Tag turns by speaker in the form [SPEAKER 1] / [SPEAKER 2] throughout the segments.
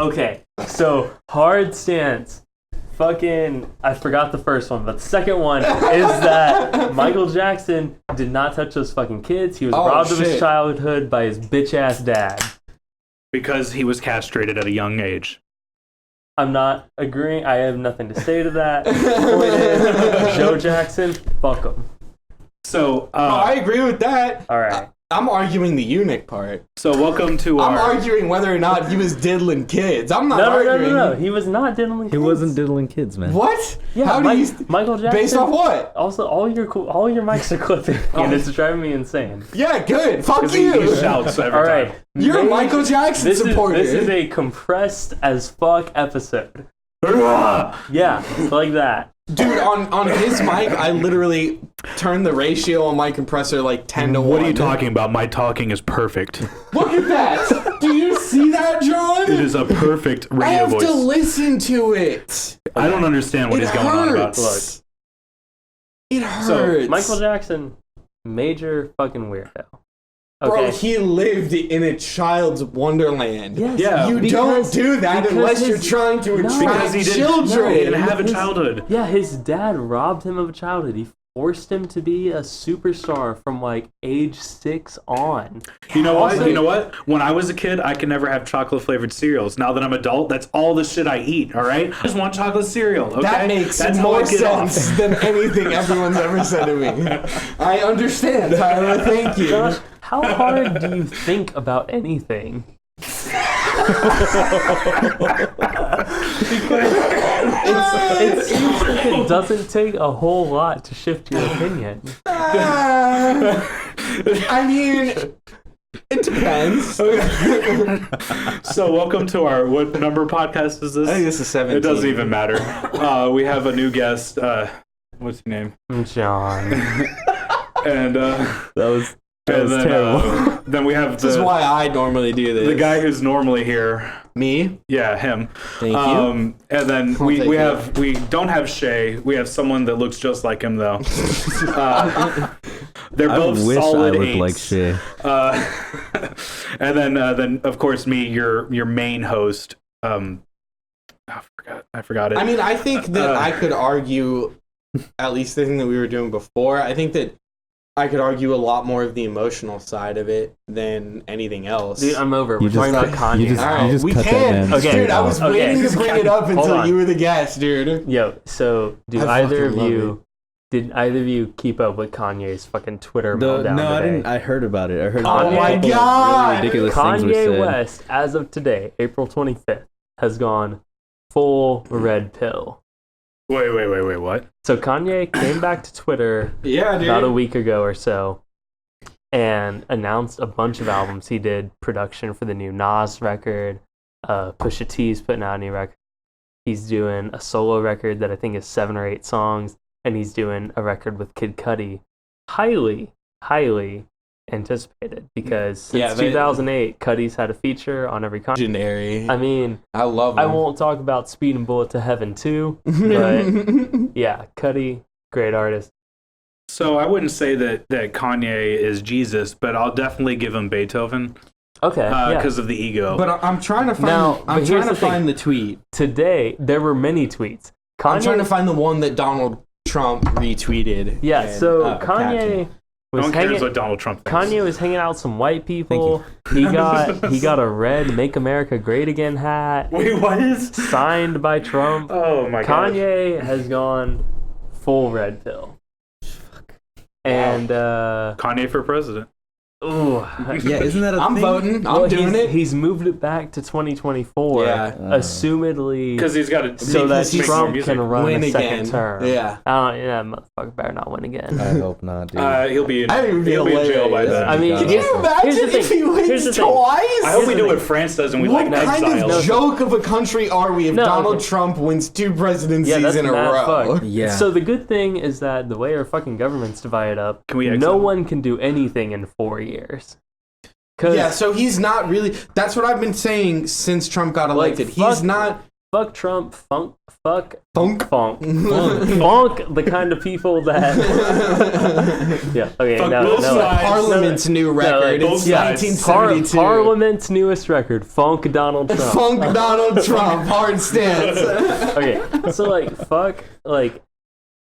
[SPEAKER 1] Okay, so hard stance. Fucking, I forgot the first one, but the second one is that Michael Jackson did not touch those fucking kids. He was robbed of his childhood by his bitch-ass dad.
[SPEAKER 2] Because he was castrated at a young age.
[SPEAKER 1] I'm not agreeing. I have nothing to say to that. Point is, Joe Jackson, fuck him.
[SPEAKER 2] So,
[SPEAKER 3] I agree with that.
[SPEAKER 1] All right.
[SPEAKER 3] I'm arguing the eunuch part.
[SPEAKER 2] So welcome to
[SPEAKER 3] I'm arguing whether or not he was diddling kids. I'm not arguing.
[SPEAKER 1] No. He was not diddling kids.
[SPEAKER 4] He wasn't diddling kids, man.
[SPEAKER 3] What?
[SPEAKER 1] Yeah,
[SPEAKER 3] How do you...
[SPEAKER 1] Michael Jackson.
[SPEAKER 3] Based off what?
[SPEAKER 1] Also, all your mics are clipping, and it's driving me insane.
[SPEAKER 3] Yeah, good. Fuck you.
[SPEAKER 2] He shouts every
[SPEAKER 1] all right.
[SPEAKER 2] time.
[SPEAKER 3] You're a Michael Jackson supporter.
[SPEAKER 1] This is a compressed as fuck episode. Yeah, like that.
[SPEAKER 3] Dude, on his mic, I literally turned the ratio on my compressor like 10 to 1.
[SPEAKER 2] What are you talking about? My talking is perfect.
[SPEAKER 3] Look at that. Do you see that, John?
[SPEAKER 2] It is a perfect radio
[SPEAKER 3] I have
[SPEAKER 2] voice.
[SPEAKER 3] to listen to it.
[SPEAKER 2] I don't understand what he's going on about.
[SPEAKER 3] Look. It hurts.
[SPEAKER 1] So, Michael Jackson, major fucking weirdo.
[SPEAKER 3] Bro,
[SPEAKER 1] Okay.
[SPEAKER 3] he lived in a child's wonderland.
[SPEAKER 1] Yes,
[SPEAKER 2] Yeah.
[SPEAKER 3] You don't do that unless you're trying to attract children.
[SPEAKER 2] He didn't have a childhood.
[SPEAKER 1] Yeah, his dad robbed him of a childhood. He forced him to be a superstar from like age 6 on.
[SPEAKER 2] You know what? When I was a kid, I could never have chocolate flavored cereals. Now that I'm adult, that's all the shit I eat. All right, I just want chocolate cereal. Okay?
[SPEAKER 3] That makes
[SPEAKER 2] that's
[SPEAKER 3] more sense than anything everyone's ever said to me. I understand, Tyler. Thank you.
[SPEAKER 1] Josh, how hard do you think about anything? It seems like it doesn't take a whole lot to shift your opinion.
[SPEAKER 3] I mean, it depends.
[SPEAKER 2] So welcome to our, what number podcast is this?
[SPEAKER 3] I think this is 17.
[SPEAKER 2] It doesn't even matter. We have a new guest. What's your name?
[SPEAKER 1] John.
[SPEAKER 2] And
[SPEAKER 4] That was
[SPEAKER 2] then,
[SPEAKER 4] terrible.
[SPEAKER 2] Then we have
[SPEAKER 3] This is why I normally do this.
[SPEAKER 2] the guy who's normally here.
[SPEAKER 3] Me?
[SPEAKER 2] Yeah, him.
[SPEAKER 3] Thank you.
[SPEAKER 2] And then
[SPEAKER 3] I'll take
[SPEAKER 2] we don't have Shay. We have someone that looks just like him though. They're both
[SPEAKER 4] I wish
[SPEAKER 2] solid
[SPEAKER 4] I looked
[SPEAKER 2] 8s.
[SPEAKER 4] like Shay.
[SPEAKER 2] And then of course me, your main host. I forgot it.
[SPEAKER 3] I mean, I think that I could argue, at least the thing that we were doing before, I think that I could argue a lot more of the emotional side of it than anything else.
[SPEAKER 1] Dude, I'm over. We're
[SPEAKER 4] You
[SPEAKER 1] talking
[SPEAKER 4] just-
[SPEAKER 1] about Kanye.
[SPEAKER 4] you just-
[SPEAKER 3] All right, we
[SPEAKER 4] cut that
[SPEAKER 3] can.
[SPEAKER 4] man
[SPEAKER 1] Okay.
[SPEAKER 3] Dude, I was
[SPEAKER 1] Okay.
[SPEAKER 3] waiting to bring it up
[SPEAKER 1] Hold
[SPEAKER 3] until
[SPEAKER 1] on.
[SPEAKER 3] you were the guest, dude.
[SPEAKER 1] Yo, so
[SPEAKER 3] I
[SPEAKER 1] did either of you keep up with Kanye's fucking Twitter meltdown
[SPEAKER 4] No, I
[SPEAKER 1] today?
[SPEAKER 4] didn't. I heard about it. I heard
[SPEAKER 3] Oh
[SPEAKER 4] about
[SPEAKER 3] my
[SPEAKER 4] a couple of
[SPEAKER 3] God!
[SPEAKER 4] really ridiculous things were
[SPEAKER 1] Kanye
[SPEAKER 4] said.
[SPEAKER 1] West, as of today, April 25th, has gone full red pill.
[SPEAKER 2] Wait, what?
[SPEAKER 1] So Kanye came back to Twitter
[SPEAKER 3] Yeah, dude.
[SPEAKER 1] about a week ago or so and announced a bunch of albums. He did production for the new Nas record. Pusha T's putting out a new record. He's doing a solo record that I think is 7 or 8 songs, and he's doing a record with Kid Cudi. Highly anticipated because since 2008, Cudi's had a feature on every concert.
[SPEAKER 3] Legendary.
[SPEAKER 1] I mean,
[SPEAKER 3] I love him.
[SPEAKER 1] I won't talk about Speed and Bullet to Heaven too, but yeah, Cudi, great artist.
[SPEAKER 2] So I wouldn't say that Kanye is Jesus, but I'll definitely give him Beethoven
[SPEAKER 1] Okay, yeah.
[SPEAKER 2] because of the ego.
[SPEAKER 3] But I'm trying to find.
[SPEAKER 1] Now,
[SPEAKER 3] I'm
[SPEAKER 1] but
[SPEAKER 3] trying
[SPEAKER 1] here's
[SPEAKER 3] to
[SPEAKER 1] the thing.
[SPEAKER 3] find the tweet.
[SPEAKER 1] Today there were many tweets.
[SPEAKER 3] I'm trying to
[SPEAKER 1] Kanye,
[SPEAKER 3] find the one that Donald Trump retweeted.
[SPEAKER 1] yeah.
[SPEAKER 3] and,
[SPEAKER 1] So
[SPEAKER 3] captioned.
[SPEAKER 1] Kanye
[SPEAKER 2] no
[SPEAKER 1] was
[SPEAKER 2] one cares
[SPEAKER 1] hanging.
[SPEAKER 2] what Donald Trump thinks.
[SPEAKER 1] Kanye was hanging out with some white people. He got a red "Make America Great Again" hat
[SPEAKER 2] Wait, what is?
[SPEAKER 1] signed by Trump.
[SPEAKER 2] Oh my god.
[SPEAKER 1] Kanye has gone full red pill. And
[SPEAKER 2] Kanye for president.
[SPEAKER 1] ooh,
[SPEAKER 4] Yeah, isn't that a
[SPEAKER 3] I'm
[SPEAKER 4] thing?
[SPEAKER 3] voting. I'm doing it.
[SPEAKER 1] He's moved it back to 2024.
[SPEAKER 3] Yeah.
[SPEAKER 1] Assumedly,
[SPEAKER 2] Because he's got to
[SPEAKER 1] so that
[SPEAKER 3] because he's
[SPEAKER 1] Trump
[SPEAKER 2] music.
[SPEAKER 1] can run
[SPEAKER 3] Win
[SPEAKER 1] a second
[SPEAKER 3] again.
[SPEAKER 1] term.
[SPEAKER 3] Yeah.
[SPEAKER 1] Yeah, motherfucker better not win again.
[SPEAKER 4] I hope not, dude.
[SPEAKER 2] He'll be in,
[SPEAKER 3] I think it would be
[SPEAKER 2] he'll be in jail by
[SPEAKER 3] hilarious.
[SPEAKER 2] then.
[SPEAKER 1] I mean,
[SPEAKER 4] Can
[SPEAKER 3] Can you
[SPEAKER 1] here's the
[SPEAKER 3] imagine if
[SPEAKER 1] thing.
[SPEAKER 3] he
[SPEAKER 1] Here's the
[SPEAKER 3] wins
[SPEAKER 1] thing.
[SPEAKER 3] twice?
[SPEAKER 2] I hope we
[SPEAKER 1] the
[SPEAKER 2] do
[SPEAKER 1] thing.
[SPEAKER 2] what France does and we
[SPEAKER 3] What
[SPEAKER 2] like
[SPEAKER 3] kind
[SPEAKER 2] exile.
[SPEAKER 3] of joke of a country are we if
[SPEAKER 1] No,
[SPEAKER 3] Donald
[SPEAKER 1] okay.
[SPEAKER 3] Trump wins 2 presidencies
[SPEAKER 1] Yeah, that's
[SPEAKER 3] in a
[SPEAKER 1] mad
[SPEAKER 3] row?
[SPEAKER 1] fucked.
[SPEAKER 4] Yeah.
[SPEAKER 1] So the good thing is that the way our fucking government's divided up,
[SPEAKER 2] Can we
[SPEAKER 1] no
[SPEAKER 2] exile?
[SPEAKER 1] one can do anything in 4 years. 'Cause
[SPEAKER 3] Yeah, so he's not really. That's what I've been saying since Trump got elected.
[SPEAKER 1] fuck-
[SPEAKER 3] He's not
[SPEAKER 1] fuck Trump, fuck
[SPEAKER 3] Funk.
[SPEAKER 1] the kind of people that. Yeah. Okay.
[SPEAKER 2] Fuck
[SPEAKER 1] No.
[SPEAKER 2] both
[SPEAKER 1] No.
[SPEAKER 2] sides.
[SPEAKER 3] Parliament's new record.
[SPEAKER 2] both
[SPEAKER 3] It's
[SPEAKER 2] sides.
[SPEAKER 3] 1972.
[SPEAKER 1] Parliament's newest record, Funk Donald Trump.
[SPEAKER 3] Funk Donald Trump. Hard stance.
[SPEAKER 1] Okay, so like fuck like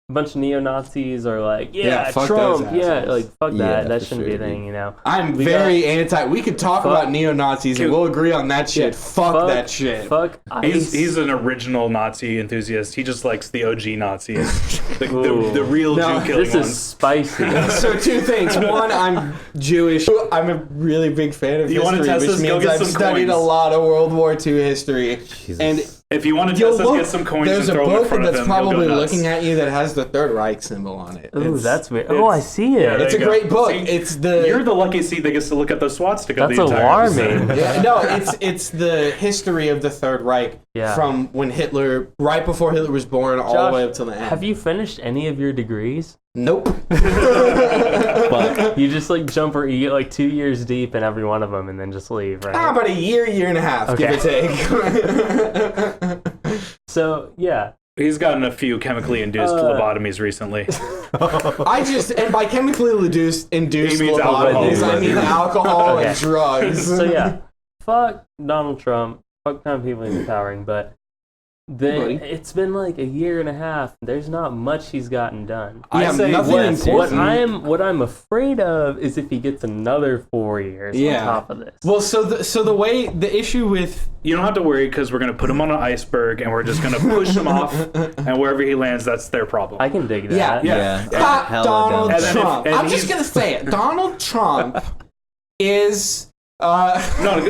[SPEAKER 1] a bunch of neo-Nazis are like
[SPEAKER 3] Yeah, fuck
[SPEAKER 1] Trump,
[SPEAKER 3] those
[SPEAKER 1] yeah,
[SPEAKER 3] assholes.
[SPEAKER 1] like fuck that.
[SPEAKER 4] Yeah,
[SPEAKER 1] That
[SPEAKER 4] for
[SPEAKER 1] shouldn't be a
[SPEAKER 4] sure,
[SPEAKER 1] thing,
[SPEAKER 4] dude.
[SPEAKER 1] you know.
[SPEAKER 3] I'm
[SPEAKER 1] We
[SPEAKER 3] very anti. We could talk
[SPEAKER 1] Fuck-
[SPEAKER 3] about neo-Nazis and we'll agree on that shit. Fuck that shit.
[SPEAKER 1] Fuck ICE.
[SPEAKER 2] He's an original Nazi enthusiast. He just likes the OG Nazis, the real
[SPEAKER 3] No,
[SPEAKER 2] Jew killing
[SPEAKER 1] This
[SPEAKER 2] ones.
[SPEAKER 1] is spicy.
[SPEAKER 3] So two things. One, I'm Jewish. I'm a really big fan of
[SPEAKER 2] You wanna
[SPEAKER 3] history,
[SPEAKER 2] test
[SPEAKER 3] which
[SPEAKER 2] us? Go
[SPEAKER 3] means
[SPEAKER 2] get
[SPEAKER 3] I've
[SPEAKER 2] some
[SPEAKER 3] studied
[SPEAKER 2] coins.
[SPEAKER 3] a lot of World War II history.
[SPEAKER 4] Jesus.
[SPEAKER 3] And
[SPEAKER 2] If you want to
[SPEAKER 3] you'll
[SPEAKER 2] test us,
[SPEAKER 3] look,
[SPEAKER 2] get some coins and
[SPEAKER 3] there's a
[SPEAKER 2] throw them in
[SPEAKER 3] book
[SPEAKER 2] front of
[SPEAKER 3] that's
[SPEAKER 2] him. He'll
[SPEAKER 3] probably
[SPEAKER 2] go nuts.
[SPEAKER 3] looking at you that has the Third Reich symbol on it.
[SPEAKER 1] Ooh,
[SPEAKER 3] It's-
[SPEAKER 1] that's weird. Oh, I see it.
[SPEAKER 2] Yeah,
[SPEAKER 3] It's a
[SPEAKER 2] there you
[SPEAKER 3] great
[SPEAKER 2] go.
[SPEAKER 3] book.
[SPEAKER 2] See,
[SPEAKER 3] It's the
[SPEAKER 2] You're the lucky seed that gets to look at the swastika
[SPEAKER 1] That's
[SPEAKER 2] the entire
[SPEAKER 1] alarming.
[SPEAKER 2] episode.
[SPEAKER 3] yeah, no, it's the history of the Third Reich
[SPEAKER 1] Yeah.
[SPEAKER 3] from when Hitler, right before Hitler was born, all
[SPEAKER 1] Josh,
[SPEAKER 3] the way up till the end.
[SPEAKER 1] Have you finished any of your degrees?
[SPEAKER 3] Nope.
[SPEAKER 4] Fuck.
[SPEAKER 1] You just like jump or you get like 2 years deep in every one of them and then just leave, right?
[SPEAKER 3] About a year and a half,
[SPEAKER 1] Okay.
[SPEAKER 3] give or take.
[SPEAKER 1] So yeah,
[SPEAKER 2] He's gotten a few chemically induced lobotomies recently.
[SPEAKER 3] and by chemically induced
[SPEAKER 2] He means
[SPEAKER 3] lobotomies, I mean alcohol
[SPEAKER 1] Okay.
[SPEAKER 3] and drugs.
[SPEAKER 1] so yeah, fuck Donald Trump, fuck kind of people he's empowering, but
[SPEAKER 3] Buddy.
[SPEAKER 1] it's been like a year and a half. There's not much he's gotten done.
[SPEAKER 3] Yeah,
[SPEAKER 2] I say
[SPEAKER 3] nothing
[SPEAKER 2] what-
[SPEAKER 3] important.
[SPEAKER 1] What I'm afraid of is if he gets another 4 years
[SPEAKER 3] Yeah.
[SPEAKER 1] on top of this.
[SPEAKER 3] Well, so the issue with
[SPEAKER 2] You don't have to worry because we're going to put him on an iceberg and we're just going to push him off, and wherever he lands, that's their problem.
[SPEAKER 1] I can dig that.
[SPEAKER 3] Yeah.
[SPEAKER 2] Yeah.
[SPEAKER 3] Fuck Donald
[SPEAKER 2] And then if-
[SPEAKER 3] Trump.
[SPEAKER 2] and
[SPEAKER 3] I'm just
[SPEAKER 2] he's-
[SPEAKER 3] gonna say it. Donald Trump is.
[SPEAKER 2] No,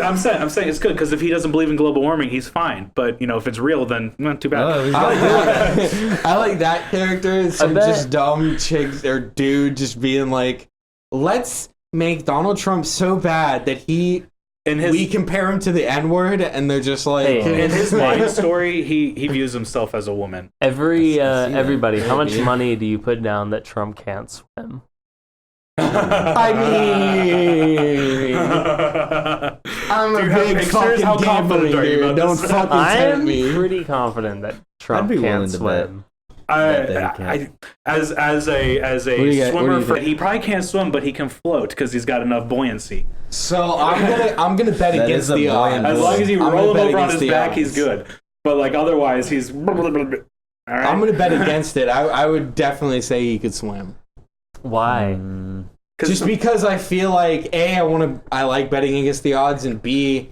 [SPEAKER 2] I'm saying it's good because if he doesn't believe in global warming, he's fine. But you know, if it's real, then not too bad.
[SPEAKER 4] Oh, he's
[SPEAKER 3] I
[SPEAKER 4] got
[SPEAKER 3] like, I like that character. Some
[SPEAKER 1] bet-
[SPEAKER 3] just dumb chick or dude just being like, let's make Donald Trump so bad that we compare him to the N-word, and they're just like,
[SPEAKER 1] Hey.
[SPEAKER 2] In his mind story, he views himself as a woman.
[SPEAKER 1] Everybody, how much
[SPEAKER 3] Maybe.
[SPEAKER 1] money do you put down that Trump can't swim?
[SPEAKER 3] I mean, I'm
[SPEAKER 2] Do you
[SPEAKER 3] a
[SPEAKER 2] have
[SPEAKER 3] big
[SPEAKER 2] pictures?
[SPEAKER 3] fucking
[SPEAKER 2] How confident
[SPEAKER 3] gambling
[SPEAKER 2] are you
[SPEAKER 3] dude.
[SPEAKER 2] about
[SPEAKER 3] Don't
[SPEAKER 2] this?
[SPEAKER 3] fucking tempt
[SPEAKER 1] I'm
[SPEAKER 3] me.
[SPEAKER 1] pretty confident that Trump
[SPEAKER 4] be
[SPEAKER 1] can't
[SPEAKER 4] willing to bet.
[SPEAKER 1] swim.
[SPEAKER 2] As a
[SPEAKER 3] do you got- what do
[SPEAKER 2] swimmer,
[SPEAKER 3] you think?
[SPEAKER 2] he probably can't swim, but he can float because he's got enough buoyancy.
[SPEAKER 3] So I'm gonna bet
[SPEAKER 4] That
[SPEAKER 3] against
[SPEAKER 4] is a
[SPEAKER 3] the odds.
[SPEAKER 4] buoyant
[SPEAKER 2] As long as you
[SPEAKER 3] I'm gonna
[SPEAKER 2] roll him
[SPEAKER 3] bet
[SPEAKER 2] over on
[SPEAKER 3] against
[SPEAKER 2] his
[SPEAKER 3] the
[SPEAKER 2] back,
[SPEAKER 3] odds.
[SPEAKER 2] he's good. But like otherwise, he's. All right.
[SPEAKER 3] I'm gonna bet against it. I would definitely say he could swim.
[SPEAKER 1] Why?
[SPEAKER 3] Just because I feel like I like betting against the odds, and B,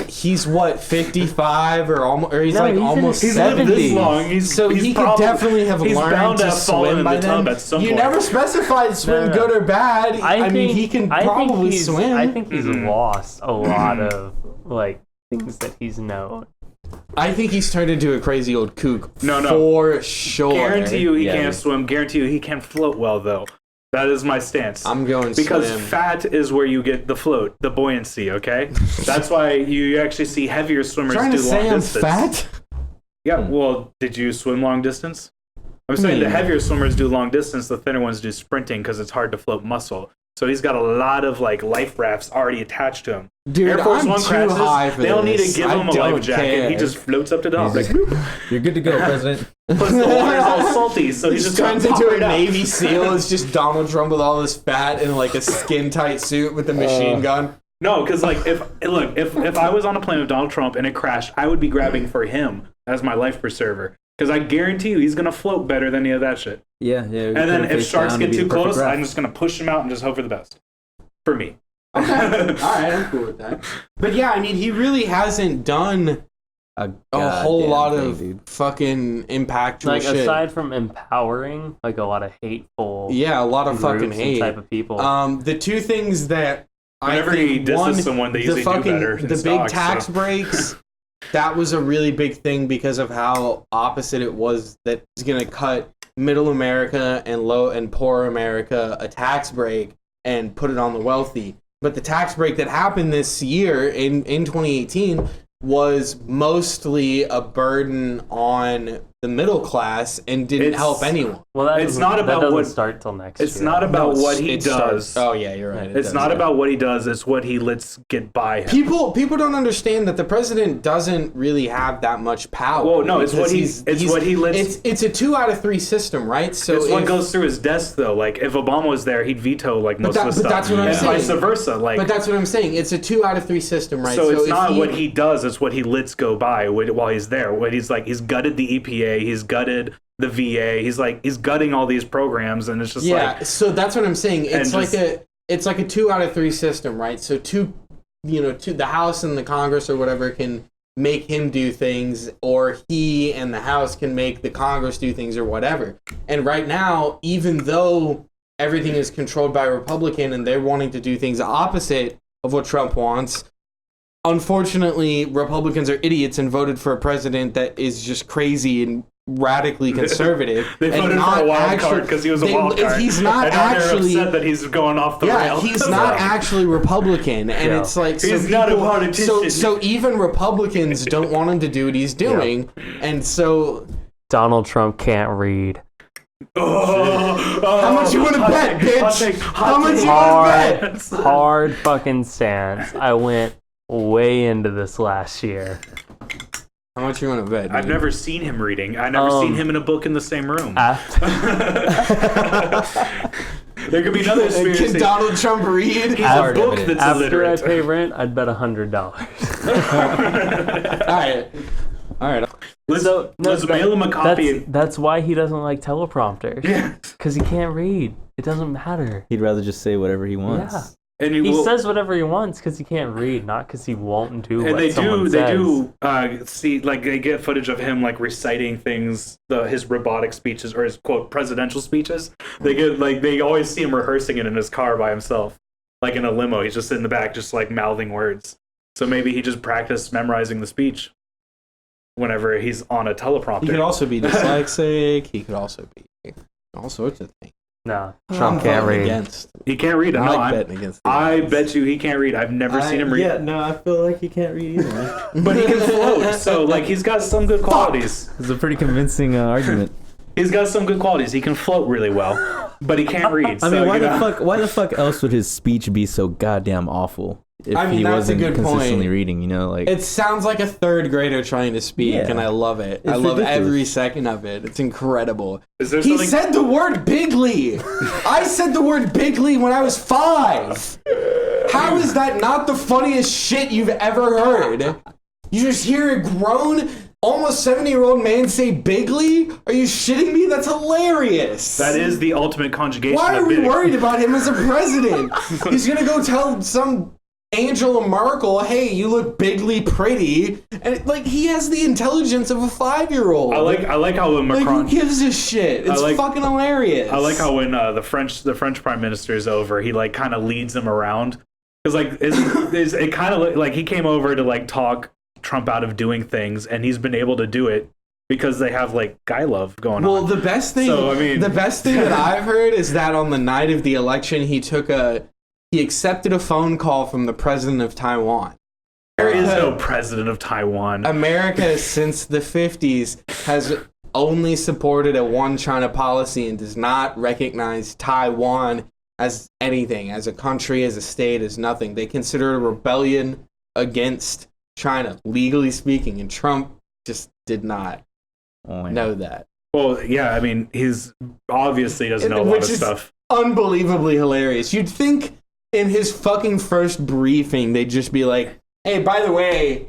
[SPEAKER 3] he's what 55 or almost, or he's
[SPEAKER 1] No,
[SPEAKER 3] like
[SPEAKER 1] he's in
[SPEAKER 3] almost
[SPEAKER 1] his
[SPEAKER 2] He's lived
[SPEAKER 3] 70.
[SPEAKER 2] this long. He's
[SPEAKER 3] So
[SPEAKER 2] he's
[SPEAKER 3] he could
[SPEAKER 2] probably-
[SPEAKER 3] definitely have
[SPEAKER 2] he's
[SPEAKER 3] learned
[SPEAKER 2] bound
[SPEAKER 3] to
[SPEAKER 2] to have fallen
[SPEAKER 3] swim
[SPEAKER 2] in
[SPEAKER 3] by
[SPEAKER 2] the tub
[SPEAKER 3] then.
[SPEAKER 2] at some
[SPEAKER 3] You
[SPEAKER 2] point.
[SPEAKER 3] never specified swim
[SPEAKER 1] No.
[SPEAKER 3] good or bad. I mean, he can probably
[SPEAKER 1] he's,
[SPEAKER 3] swim.
[SPEAKER 1] I think he's
[SPEAKER 2] Mhm.
[SPEAKER 1] lost a lot of like things that he's known.
[SPEAKER 3] I think he's turned into a crazy old kook.
[SPEAKER 2] No.
[SPEAKER 3] For sure.
[SPEAKER 2] Guarantee you he
[SPEAKER 4] Yeah,
[SPEAKER 2] can't
[SPEAKER 4] dude.
[SPEAKER 2] swim. Guarantee you he can't float well though. That is my stance.
[SPEAKER 3] I'm going
[SPEAKER 2] because
[SPEAKER 3] swim.
[SPEAKER 2] fat is where you get the float, the buoyancy. Okay, that's why you actually see heavier swimmers
[SPEAKER 3] Trying
[SPEAKER 2] do
[SPEAKER 3] to
[SPEAKER 2] long
[SPEAKER 3] say I'm
[SPEAKER 2] distance.
[SPEAKER 3] fat?
[SPEAKER 2] Yeah. Well, did you swim long distance? I'm saying the
[SPEAKER 3] Hmm.
[SPEAKER 2] heavier swimmers do long distance. The thinner ones do sprinting because it's hard to float muscle. So he's got a lot of like life rafts already attached to him.
[SPEAKER 3] Dude,
[SPEAKER 2] Air Force
[SPEAKER 3] I'm
[SPEAKER 2] One
[SPEAKER 3] too
[SPEAKER 2] crashes,
[SPEAKER 3] high for
[SPEAKER 2] they don't need to
[SPEAKER 3] this.
[SPEAKER 2] give
[SPEAKER 3] I
[SPEAKER 2] him a
[SPEAKER 3] don't
[SPEAKER 2] life jacket.
[SPEAKER 3] care.
[SPEAKER 2] He just floats up to the top. Like,
[SPEAKER 4] He's
[SPEAKER 2] bloop.
[SPEAKER 4] You're good to go, President.
[SPEAKER 2] Plus the water's all salty, so
[SPEAKER 3] He
[SPEAKER 2] he's
[SPEAKER 3] just
[SPEAKER 2] just
[SPEAKER 3] turns
[SPEAKER 2] gonna
[SPEAKER 3] into
[SPEAKER 2] pop
[SPEAKER 3] a
[SPEAKER 2] right out.
[SPEAKER 3] Navy SEAL. It's just Donald Trump with all this fat and like a skin tight suit with a machine gun.
[SPEAKER 2] No, because like if I was on a plane with Donald Trump and it crashed, I would be grabbing for him as my life preserver. Because I guarantee you, he's gonna float better than any of that shit.
[SPEAKER 4] Yeah.
[SPEAKER 2] And then if sharks get too close, I'm just gonna push him out and just hope for the best. For me.
[SPEAKER 3] Okay. All right, I'm cool with that. But yeah, I mean, he really hasn't done a whole lot of fucking impactful
[SPEAKER 1] Like
[SPEAKER 3] shit.
[SPEAKER 1] aside from empowering, like a lot of hateful,
[SPEAKER 3] Yeah, a lot of
[SPEAKER 1] groups
[SPEAKER 3] fucking
[SPEAKER 1] and
[SPEAKER 3] hate.
[SPEAKER 1] type of people.
[SPEAKER 3] The two things that
[SPEAKER 2] Whenever
[SPEAKER 3] I think
[SPEAKER 2] he disses
[SPEAKER 3] one,
[SPEAKER 2] someone, they usually
[SPEAKER 3] the fucking,
[SPEAKER 2] do better in
[SPEAKER 3] the big
[SPEAKER 2] stocks,
[SPEAKER 3] tax
[SPEAKER 2] so.
[SPEAKER 3] breaks. That was a really big thing because of how opposite it was. That it's gonna cut middle America and low and poor America a tax break and put it on the wealthy. But the tax break that happened this year in 2018 was mostly a burden on the middle class and didn't help anyone.
[SPEAKER 1] Well, that
[SPEAKER 2] It's not about
[SPEAKER 1] that doesn't
[SPEAKER 2] what-
[SPEAKER 1] start till next
[SPEAKER 2] It's
[SPEAKER 1] year.
[SPEAKER 2] not about what he
[SPEAKER 3] It
[SPEAKER 2] does.
[SPEAKER 3] starts- oh yeah, you're right.
[SPEAKER 2] It's not about what he does. It's what he lets get by him.
[SPEAKER 3] People don't understand that the president doesn't really have that much power.
[SPEAKER 2] Well, no, it's
[SPEAKER 3] because
[SPEAKER 2] what he lets.
[SPEAKER 3] It's a 2 out of 3 system, right? So
[SPEAKER 2] It's what
[SPEAKER 3] if-
[SPEAKER 2] goes through his desk, though. Like if Obama was there, he'd veto like most of the
[SPEAKER 3] but
[SPEAKER 2] stuff,
[SPEAKER 3] that's what I'm
[SPEAKER 2] and
[SPEAKER 3] saying.
[SPEAKER 2] vice versa. Like,
[SPEAKER 3] But that's what I'm saying. It's a 2 out of 3 system, right?
[SPEAKER 2] so it's
[SPEAKER 3] if
[SPEAKER 2] not what he does; it's what he lets go by while he's there. What he's like, he's gutted the EPA, he's gutted the VA, he's gutting all these programs, and it's just like,
[SPEAKER 3] so that's what I'm saying. It's
[SPEAKER 2] and
[SPEAKER 3] it's like a 2 out of 3 system, right? So the House and the Congress or whatever can make him do things, or he and the House can make the Congress do things or whatever. And right now, even though everything is controlled by a Republican and they're wanting to do things opposite of what Trump wants, unfortunately, Republicans are idiots and voted for a president that is just crazy and radically conservative.
[SPEAKER 2] they
[SPEAKER 3] and
[SPEAKER 2] voted
[SPEAKER 3] not
[SPEAKER 2] for a wild
[SPEAKER 3] actually-
[SPEAKER 2] card because he was a wild card.
[SPEAKER 3] He's not
[SPEAKER 2] and now
[SPEAKER 3] actually.
[SPEAKER 2] they're upset that he's going off the rail.
[SPEAKER 3] He's not actually Republican, and
[SPEAKER 1] Yeah.
[SPEAKER 3] it's like
[SPEAKER 2] He's not a politician.
[SPEAKER 3] So even Republicans don't want him to do what he's doing, and so
[SPEAKER 1] Donald Trump can't read.
[SPEAKER 3] how much you want to
[SPEAKER 2] hot
[SPEAKER 3] bet,
[SPEAKER 2] take, hot
[SPEAKER 3] bitch?
[SPEAKER 2] take, hot
[SPEAKER 3] How much
[SPEAKER 2] take.
[SPEAKER 3] you want to bet?
[SPEAKER 1] Hard fucking stance. I went way into this last year.
[SPEAKER 3] How much you want to bet?
[SPEAKER 2] I've
[SPEAKER 3] dude?
[SPEAKER 2] never seen him reading. I've never seen him in a book in the same room.
[SPEAKER 1] After,
[SPEAKER 2] There could be another
[SPEAKER 3] Can
[SPEAKER 2] conspiracy.
[SPEAKER 3] Donald Trump read?
[SPEAKER 2] He's a
[SPEAKER 1] Hard
[SPEAKER 2] book
[SPEAKER 3] evidence.
[SPEAKER 2] that's
[SPEAKER 1] after I
[SPEAKER 2] illiterate.
[SPEAKER 1] pay rent, I'd bet $100.
[SPEAKER 3] All right.
[SPEAKER 2] Let's mail him a copy.
[SPEAKER 1] That's why he doesn't like teleprompters.
[SPEAKER 2] Yeah.
[SPEAKER 1] Because he can't read. It doesn't matter.
[SPEAKER 4] He'd rather just say whatever he wants.
[SPEAKER 1] Yeah.
[SPEAKER 2] And
[SPEAKER 1] He says whatever he wants because he can't read, not because he won't do
[SPEAKER 2] and
[SPEAKER 1] what
[SPEAKER 2] they
[SPEAKER 1] someone
[SPEAKER 2] do
[SPEAKER 1] says.
[SPEAKER 2] see, like, they get footage of him like reciting things, his robotic speeches or his quote presidential speeches. They always see him rehearsing it in his car by himself, like in a limo. He's just in the back, just like mouthing words. So maybe he just practiced memorizing the speech whenever he's on a teleprompter.
[SPEAKER 3] He could also be dyslexic. He could also be all sorts of things.
[SPEAKER 1] No,
[SPEAKER 3] I'm
[SPEAKER 1] Trump can't
[SPEAKER 3] voting
[SPEAKER 1] read.
[SPEAKER 3] Against.
[SPEAKER 2] He can't read.
[SPEAKER 3] I
[SPEAKER 2] No,
[SPEAKER 3] like betting against. the
[SPEAKER 2] I
[SPEAKER 3] odds.
[SPEAKER 2] bet you he can't read. I've never seen him read.
[SPEAKER 4] Yeah, no, I feel like he can't read either, man.
[SPEAKER 2] But he can float. So like he's got some good qualities.
[SPEAKER 4] It's a pretty convincing argument.
[SPEAKER 2] He's got some good qualities. He can float really well, but he can't read.
[SPEAKER 4] I mean,
[SPEAKER 2] so,
[SPEAKER 4] why
[SPEAKER 2] you
[SPEAKER 4] the
[SPEAKER 2] know.
[SPEAKER 4] fuck? Why the fuck else would his speech be so goddamn awful if
[SPEAKER 3] I mean,
[SPEAKER 4] he
[SPEAKER 3] that's a
[SPEAKER 4] wasn't
[SPEAKER 3] good
[SPEAKER 4] consistently
[SPEAKER 3] point.
[SPEAKER 4] reading? You know, like
[SPEAKER 3] It sounds like a 3rd grader trying to speak,
[SPEAKER 4] Yeah.
[SPEAKER 3] and I love it.
[SPEAKER 4] It's
[SPEAKER 3] I love
[SPEAKER 4] ridiculous.
[SPEAKER 3] every second of it. It's incredible.
[SPEAKER 2] Is there
[SPEAKER 3] He
[SPEAKER 2] something?
[SPEAKER 3] said the word bigly. I said the word bigly when I was 5. How is that not the funniest shit you've ever heard? You just hear a grown, almost 70-year-old man say bigly? Are you shitting me? That's hilarious.
[SPEAKER 2] That is the ultimate conjugation
[SPEAKER 3] Why are
[SPEAKER 2] of
[SPEAKER 3] we
[SPEAKER 2] big.
[SPEAKER 3] worried about him as a president? He's gonna go tell some Angela Merkel, "Hey, you look bigly pretty," and like he has the intelligence of a 5-year-old.
[SPEAKER 2] I like how when
[SPEAKER 3] Like,
[SPEAKER 2] Macron.
[SPEAKER 3] who gives a shit? It's
[SPEAKER 2] like-
[SPEAKER 3] fucking hilarious.
[SPEAKER 2] I like how when the French prime minister is over, he like kind of leads him around because like it kind of like he came over to like talk Trump out of doing things, and he's been able to do it because they have like guy love going
[SPEAKER 3] Well,
[SPEAKER 2] on.
[SPEAKER 3] the best thing,
[SPEAKER 2] So, I mean-
[SPEAKER 3] the best thing that I've heard is that on the night of the election, he accepted a phone call from the president of Taiwan.
[SPEAKER 2] There is no president of Taiwan.
[SPEAKER 3] America, since the 50s, has only supported a one China policy and does not recognize Taiwan as anything, as a country, as a state, as nothing. They consider it a rebellion against China, legally speaking, and Trump just did not know that.
[SPEAKER 2] Well, yeah, I mean, he's obviously doesn't know a lot
[SPEAKER 3] Which
[SPEAKER 2] of
[SPEAKER 3] is
[SPEAKER 2] stuff.
[SPEAKER 3] unbelievably hilarious. You'd think in his fucking first briefing, they'd just be like, "Hey, by the way,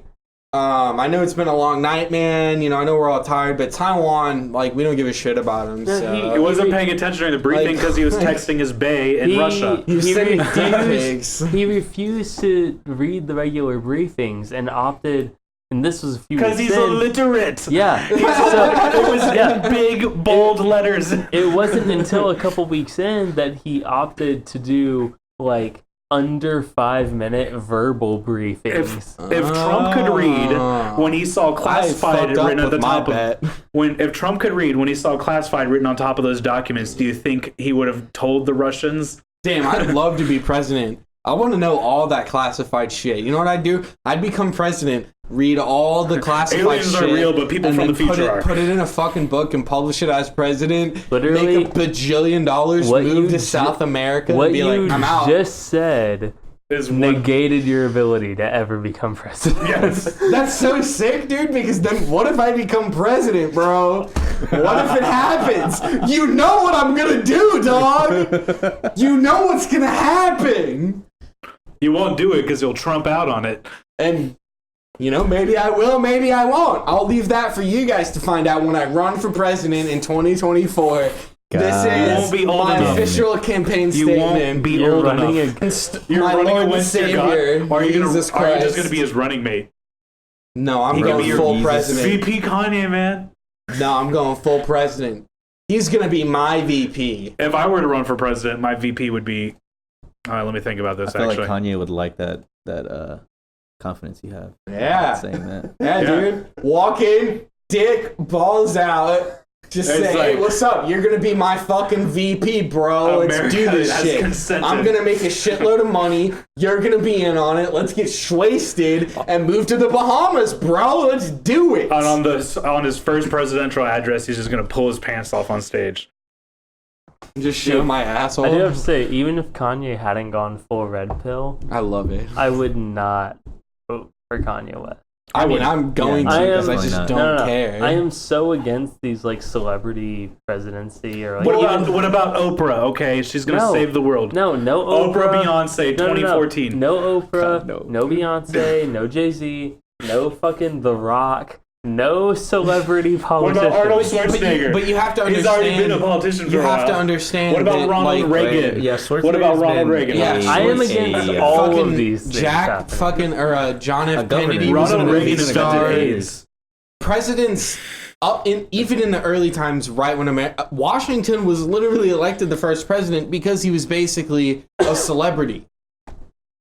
[SPEAKER 3] I know it's been a long night, man. You know, I know we're all tired, but Taiwan, like, we don't give a shit about him." So
[SPEAKER 2] He wasn't paying attention during the briefing
[SPEAKER 3] Like-
[SPEAKER 2] because he was texting his bae in Russia.
[SPEAKER 3] he was
[SPEAKER 1] He
[SPEAKER 3] sending dick
[SPEAKER 1] refused,
[SPEAKER 3] pics.
[SPEAKER 1] he refused to read the regular briefings and opted, and this was a few
[SPEAKER 2] Because
[SPEAKER 1] weeks
[SPEAKER 2] he's
[SPEAKER 1] in.
[SPEAKER 2] illiterate.
[SPEAKER 1] Yeah.
[SPEAKER 2] It was
[SPEAKER 1] Yeah.
[SPEAKER 2] in big, bold letters.
[SPEAKER 1] It wasn't until a couple weeks in that he opted to do like under 5-minute verbal briefings.
[SPEAKER 2] If Trump could read when he saw classified
[SPEAKER 3] fucked up
[SPEAKER 2] written at the
[SPEAKER 3] with my
[SPEAKER 2] top
[SPEAKER 3] bet.
[SPEAKER 2] of if Trump could read when he saw classified written on top of those documents, do you think he would have told the Russians?
[SPEAKER 3] Damn, I'd love to be president. I want to know all that classified shit. You know what I'd do? I'd become president. read all the classified
[SPEAKER 2] Aliens
[SPEAKER 3] shit.
[SPEAKER 2] are real, but people
[SPEAKER 3] and
[SPEAKER 2] from the
[SPEAKER 3] then
[SPEAKER 2] future are.
[SPEAKER 3] Put it in a fucking book and publish it as president.
[SPEAKER 1] Literally,
[SPEAKER 3] make $1 bajillion, move to South America,
[SPEAKER 1] what
[SPEAKER 3] and be
[SPEAKER 1] you
[SPEAKER 3] like, I'm out.
[SPEAKER 1] just said
[SPEAKER 2] Is
[SPEAKER 1] negated your ability to ever become president.
[SPEAKER 2] Yes.
[SPEAKER 3] That's so sick, dude, because then what if I become president, bro? What if it happens? You know what I'm gonna do, dog! You know what's gonna happen!
[SPEAKER 2] You won't do it because you'll trump out on it.
[SPEAKER 3] And, you know, maybe I will, maybe I won't. I'll leave that for you guys to find out when I run for president in 2024. This is
[SPEAKER 2] won't be old
[SPEAKER 3] my
[SPEAKER 2] enough.
[SPEAKER 3] official campaign
[SPEAKER 2] You
[SPEAKER 3] statement.
[SPEAKER 2] won't be
[SPEAKER 1] You're
[SPEAKER 2] old
[SPEAKER 1] running
[SPEAKER 2] enough.
[SPEAKER 3] Against
[SPEAKER 2] You're
[SPEAKER 3] my
[SPEAKER 2] running
[SPEAKER 3] Lord and
[SPEAKER 2] against your
[SPEAKER 3] Savior,
[SPEAKER 2] God? Or are you
[SPEAKER 3] Jesus
[SPEAKER 2] gonna, are you just
[SPEAKER 3] Christ.
[SPEAKER 2] going to be his running mate?
[SPEAKER 3] No, I'm
[SPEAKER 2] He could
[SPEAKER 3] going
[SPEAKER 2] be your
[SPEAKER 3] full
[SPEAKER 4] Jesus.
[SPEAKER 3] president.
[SPEAKER 2] VP Kanye, man.
[SPEAKER 3] No, I'm going full president. He's going to be my VP.
[SPEAKER 2] If I were to run for president, my VP would be... All right, let me think about
[SPEAKER 4] I
[SPEAKER 2] this,
[SPEAKER 4] feel
[SPEAKER 2] actually.
[SPEAKER 4] like Kanye would like that confidence you have.
[SPEAKER 3] Yeah.
[SPEAKER 4] Saying that.
[SPEAKER 3] Yeah,
[SPEAKER 2] Yeah.
[SPEAKER 3] dude. Walk in, dick, balls out. Just
[SPEAKER 2] It's
[SPEAKER 3] say,
[SPEAKER 2] like-
[SPEAKER 3] hey, what's up? You're going to be my fucking VP, bro. Let's
[SPEAKER 2] America
[SPEAKER 3] do this
[SPEAKER 2] has
[SPEAKER 3] shit.
[SPEAKER 2] consented.
[SPEAKER 3] I'm going to make a shitload of money. You're going to be in on it. Let's get wasted and move to the Bahamas, bro. Let's do it.
[SPEAKER 2] And on his first presidential address, he's just going to pull his pants off on stage.
[SPEAKER 3] Just show my asshole.
[SPEAKER 1] I do have to say, even if Kanye hadn't gone full red pill,
[SPEAKER 3] I love it.
[SPEAKER 1] I would not vote for Kanye West.
[SPEAKER 3] I mean, I'm going
[SPEAKER 4] Yeah,
[SPEAKER 3] to
[SPEAKER 1] I
[SPEAKER 3] because I
[SPEAKER 1] am-
[SPEAKER 3] just
[SPEAKER 4] Definitely
[SPEAKER 3] don't
[SPEAKER 1] No.
[SPEAKER 3] care.
[SPEAKER 1] I am so against these like celebrity presidency or like
[SPEAKER 2] What about Oprah? Okay, she's going to
[SPEAKER 1] No.
[SPEAKER 2] save the world.
[SPEAKER 1] no
[SPEAKER 2] Oprah, Beyonce,
[SPEAKER 1] No, no, no.
[SPEAKER 2] 2014.
[SPEAKER 1] No Oprah,
[SPEAKER 4] God,
[SPEAKER 1] no Beyonce, no Jay-Z, no fucking The Rock, no celebrity
[SPEAKER 2] What
[SPEAKER 1] politician.
[SPEAKER 2] about Arnold
[SPEAKER 3] but
[SPEAKER 2] Schwarzenegger?
[SPEAKER 3] you have to understand.
[SPEAKER 2] He's already been a politician for
[SPEAKER 3] You
[SPEAKER 2] a while.
[SPEAKER 3] have to understand.
[SPEAKER 2] What about
[SPEAKER 3] that,
[SPEAKER 2] Ronald
[SPEAKER 3] like,
[SPEAKER 2] Reagan?
[SPEAKER 4] Yeah,
[SPEAKER 2] What about Ronald Reagan?
[SPEAKER 3] Yeah,
[SPEAKER 1] I am against
[SPEAKER 4] Yeah.
[SPEAKER 1] all
[SPEAKER 3] fucking
[SPEAKER 1] of these things
[SPEAKER 3] Jack
[SPEAKER 1] happening.
[SPEAKER 3] fucking or John F.
[SPEAKER 4] governor.
[SPEAKER 3] Kennedy was a
[SPEAKER 2] Ronald
[SPEAKER 3] movie
[SPEAKER 2] Reagan
[SPEAKER 3] star.
[SPEAKER 2] invented AIDS.
[SPEAKER 3] Presidents even in the early times, right when Washington was literally elected the first president because he was basically a celebrity.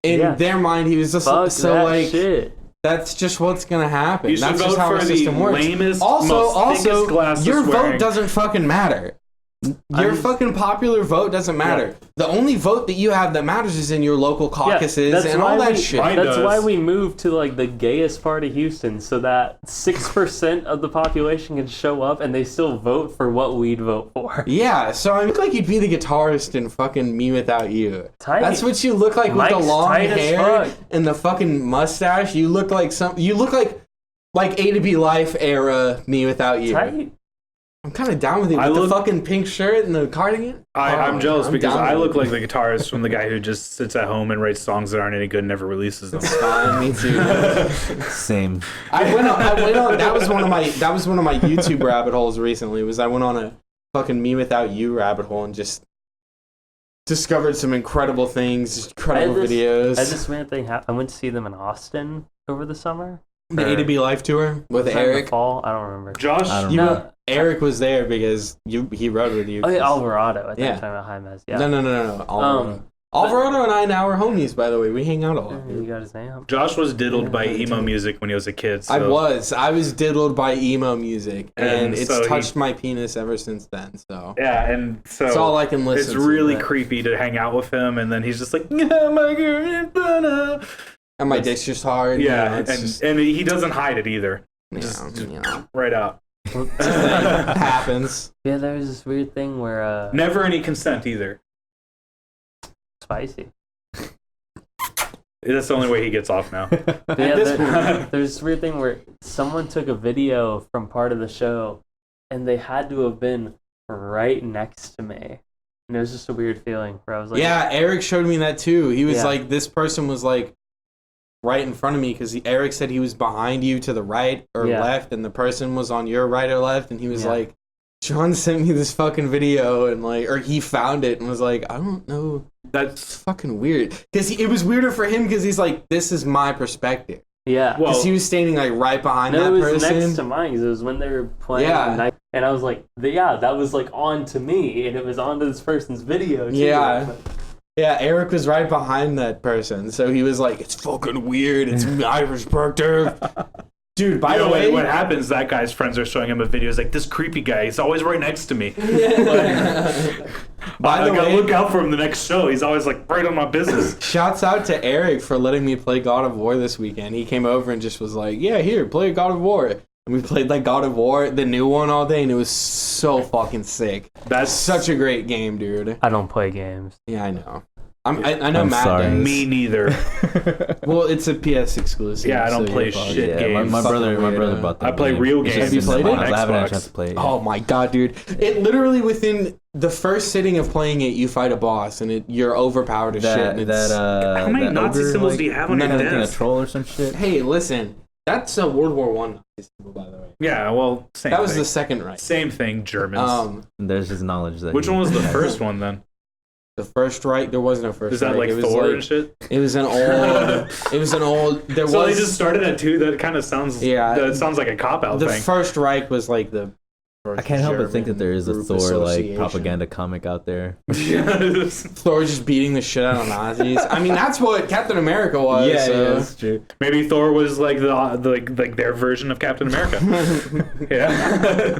[SPEAKER 3] In
[SPEAKER 1] Yeah.
[SPEAKER 3] their mind, he was just
[SPEAKER 1] Fuck
[SPEAKER 3] so
[SPEAKER 1] that
[SPEAKER 3] like
[SPEAKER 1] shit.
[SPEAKER 3] that's just what's gonna happen.
[SPEAKER 2] You should
[SPEAKER 3] That's just
[SPEAKER 2] vote
[SPEAKER 3] how
[SPEAKER 2] for
[SPEAKER 3] our
[SPEAKER 2] the
[SPEAKER 3] system works.
[SPEAKER 2] lamest,
[SPEAKER 3] Also,
[SPEAKER 2] most thickest glasses
[SPEAKER 3] your
[SPEAKER 2] wearing.
[SPEAKER 3] vote doesn't fucking matter. Your
[SPEAKER 1] I'm-
[SPEAKER 3] fucking popular vote doesn't matter. The only vote that you have that matters is in your local caucuses
[SPEAKER 1] that's
[SPEAKER 3] and
[SPEAKER 1] why
[SPEAKER 3] all that
[SPEAKER 1] we-
[SPEAKER 3] shit.
[SPEAKER 2] Mine
[SPEAKER 1] That's
[SPEAKER 2] does.
[SPEAKER 1] why we moved to like the gayest part of Houston, so that 6% of the population can show up and they still vote for what we'd vote for.
[SPEAKER 3] Yeah, so I look like you'd be the guitarist in fucking Me Without You.
[SPEAKER 1] Tight.
[SPEAKER 3] That's what you look like with
[SPEAKER 1] Mike's
[SPEAKER 3] the long
[SPEAKER 1] tight as
[SPEAKER 3] hair
[SPEAKER 1] fuck.
[SPEAKER 3] and the fucking mustache. You look like You look like A to B Life era Me Without You.
[SPEAKER 1] Tight.
[SPEAKER 3] I'm kind of down with you.
[SPEAKER 2] I
[SPEAKER 3] With
[SPEAKER 2] look-
[SPEAKER 3] the fucking pink shirt and the cardigan.
[SPEAKER 2] I'm jealous because
[SPEAKER 3] down
[SPEAKER 2] I
[SPEAKER 3] with
[SPEAKER 2] look
[SPEAKER 3] it.
[SPEAKER 2] like the guitarist from the guy who just sits at home and writes songs that aren't any good and never releases them.
[SPEAKER 3] It's fine, me too.
[SPEAKER 4] Same.
[SPEAKER 3] I went on. That was one of my YouTube rabbit holes recently. I went on a fucking Me Without You rabbit hole and just discovered some incredible things, incredible videos.
[SPEAKER 1] I had this weird thing. I went to see them in Austin over the summer.
[SPEAKER 3] The A to B Life tour with
[SPEAKER 1] Was that in the
[SPEAKER 3] Eric.
[SPEAKER 1] fall? I don't remember.
[SPEAKER 2] Josh,
[SPEAKER 4] I don't
[SPEAKER 3] You
[SPEAKER 4] know.
[SPEAKER 3] know, Eric was there because he rode with you.
[SPEAKER 1] Oh, yeah, Alvarado. I think
[SPEAKER 3] Yeah.
[SPEAKER 1] I'm talking about High Mez. Yeah.
[SPEAKER 3] No. Alvarado. Alvarado and I now are homies, by the way. We hang out a lot.
[SPEAKER 1] You got his name?
[SPEAKER 2] Josh was diddled by emo music when he was a kid. So.
[SPEAKER 3] I was diddled by emo music, and
[SPEAKER 2] And
[SPEAKER 3] it's
[SPEAKER 2] so he-
[SPEAKER 3] touched my penis ever since then. So
[SPEAKER 2] Yeah, and so
[SPEAKER 3] that's all I can listen
[SPEAKER 2] it's
[SPEAKER 3] to.
[SPEAKER 2] really
[SPEAKER 3] but-
[SPEAKER 2] creepy to hang out with him, and then he's just like, yeah, my girl,
[SPEAKER 3] and my dick's just hard.
[SPEAKER 2] yeah,
[SPEAKER 3] it's
[SPEAKER 2] and
[SPEAKER 3] just,
[SPEAKER 2] and he doesn't hide it either,
[SPEAKER 3] just
[SPEAKER 2] right out.
[SPEAKER 3] happens.
[SPEAKER 1] Yeah, there was this weird thing where
[SPEAKER 2] Never any consent either.
[SPEAKER 1] spicy.
[SPEAKER 2] That's the only way he gets off now.
[SPEAKER 1] But yeah,
[SPEAKER 3] this
[SPEAKER 1] there's this weird thing where someone took a video from part of the show, and they had to have been right next to me, and it was just a weird feeling where I was like,
[SPEAKER 3] Yeah, Eric showed me that too. He was
[SPEAKER 1] Yeah.
[SPEAKER 3] like, this person was like right in front of me because Eric said he was behind you to the right or
[SPEAKER 1] Yeah.
[SPEAKER 3] left, and the person was on your right or left, and he was
[SPEAKER 1] Yeah.
[SPEAKER 3] like, John sent me this fucking video, and like, or he found it and was like, I don't know, it's
[SPEAKER 2] That's
[SPEAKER 3] fucking weird. Because it was weirder for him because he's like, this is my perspective.
[SPEAKER 1] yeah.
[SPEAKER 2] Well,
[SPEAKER 3] Because he was standing like right behind
[SPEAKER 1] No,
[SPEAKER 3] that
[SPEAKER 1] it was
[SPEAKER 3] person.
[SPEAKER 1] next to mine because it was when they were playing
[SPEAKER 3] Yeah.
[SPEAKER 1] the night, and I was like, yeah, that was like on to me, and it was on to this person's video too.
[SPEAKER 3] Yeah.
[SPEAKER 1] But-
[SPEAKER 3] Yeah, Eric was right behind that person, so he was like, "It's fucking weird. It's my perspective." Dude, by the
[SPEAKER 2] what-
[SPEAKER 3] way,
[SPEAKER 2] what happens? That guy's friends are showing him a video. He's like, this creepy guy. He's always right next to me.
[SPEAKER 3] by
[SPEAKER 2] I
[SPEAKER 3] the
[SPEAKER 2] gotta
[SPEAKER 3] way,
[SPEAKER 2] look out for him the next show. He's always like right on my business.
[SPEAKER 3] shouts out to Eric for letting me play God of War this weekend. He came over and just was like, "Yeah, here, play God of War." And we played like God of War, the new one, all day, and it was so fucking sick.
[SPEAKER 2] That's
[SPEAKER 3] Such a great game, dude.
[SPEAKER 1] I don't play games.
[SPEAKER 3] Yeah, I know. I know
[SPEAKER 4] I'm
[SPEAKER 3] Matt
[SPEAKER 4] sorry.
[SPEAKER 3] does.
[SPEAKER 2] me neither.
[SPEAKER 3] Well, it's a PS exclusive.
[SPEAKER 2] Yeah, I don't
[SPEAKER 3] so
[SPEAKER 2] play
[SPEAKER 3] you're fucked.
[SPEAKER 2] shit
[SPEAKER 4] Yeah,
[SPEAKER 2] games.
[SPEAKER 4] my brother
[SPEAKER 3] Fucking
[SPEAKER 4] bought that
[SPEAKER 2] I play
[SPEAKER 4] game.
[SPEAKER 2] real
[SPEAKER 4] It's
[SPEAKER 2] games.
[SPEAKER 4] just
[SPEAKER 3] Have you
[SPEAKER 4] been
[SPEAKER 3] played
[SPEAKER 4] on
[SPEAKER 3] it?
[SPEAKER 4] I haven't had a
[SPEAKER 2] Xbox.
[SPEAKER 4] chance to play it.
[SPEAKER 3] Oh my god, dude! It literally within the first sitting of playing it, you fight a boss, and you're overpowered as shit. And it's,
[SPEAKER 2] How many
[SPEAKER 4] that
[SPEAKER 2] Nazi
[SPEAKER 4] ogre,
[SPEAKER 2] symbols
[SPEAKER 4] like,
[SPEAKER 2] do you have on your
[SPEAKER 3] none of
[SPEAKER 4] I think a
[SPEAKER 2] desk?
[SPEAKER 4] troll or some shit.
[SPEAKER 3] hey, listen, that's a World War One Nazi symbol, by the way.
[SPEAKER 2] Yeah, well, same
[SPEAKER 3] That was
[SPEAKER 2] thing.
[SPEAKER 3] the Second Reich.
[SPEAKER 2] Same thing, Germans.
[SPEAKER 4] There's his knowledge that.
[SPEAKER 2] Which
[SPEAKER 4] he
[SPEAKER 2] one was the
[SPEAKER 4] has.
[SPEAKER 2] first one then?
[SPEAKER 3] The First Reich. There was no First
[SPEAKER 2] Is that
[SPEAKER 3] Reich.
[SPEAKER 2] like
[SPEAKER 3] it was
[SPEAKER 2] Thor and shit?
[SPEAKER 3] It was an old. It was an old. There
[SPEAKER 2] So
[SPEAKER 3] was
[SPEAKER 2] they just started at 2. That kind of sounds.
[SPEAKER 3] Yeah.
[SPEAKER 2] That sounds like a cop out
[SPEAKER 3] the
[SPEAKER 2] thing.
[SPEAKER 3] First Reich was like the.
[SPEAKER 4] I can't help but think that there is a
[SPEAKER 3] German
[SPEAKER 4] Thor
[SPEAKER 3] group
[SPEAKER 4] like
[SPEAKER 3] association.
[SPEAKER 4] propaganda comic out there.
[SPEAKER 3] Thor just beating the shit out of Nazis. I mean, that's what Captain America was.
[SPEAKER 4] that's true.
[SPEAKER 2] Maybe Thor was like like their version of Captain America. Yeah.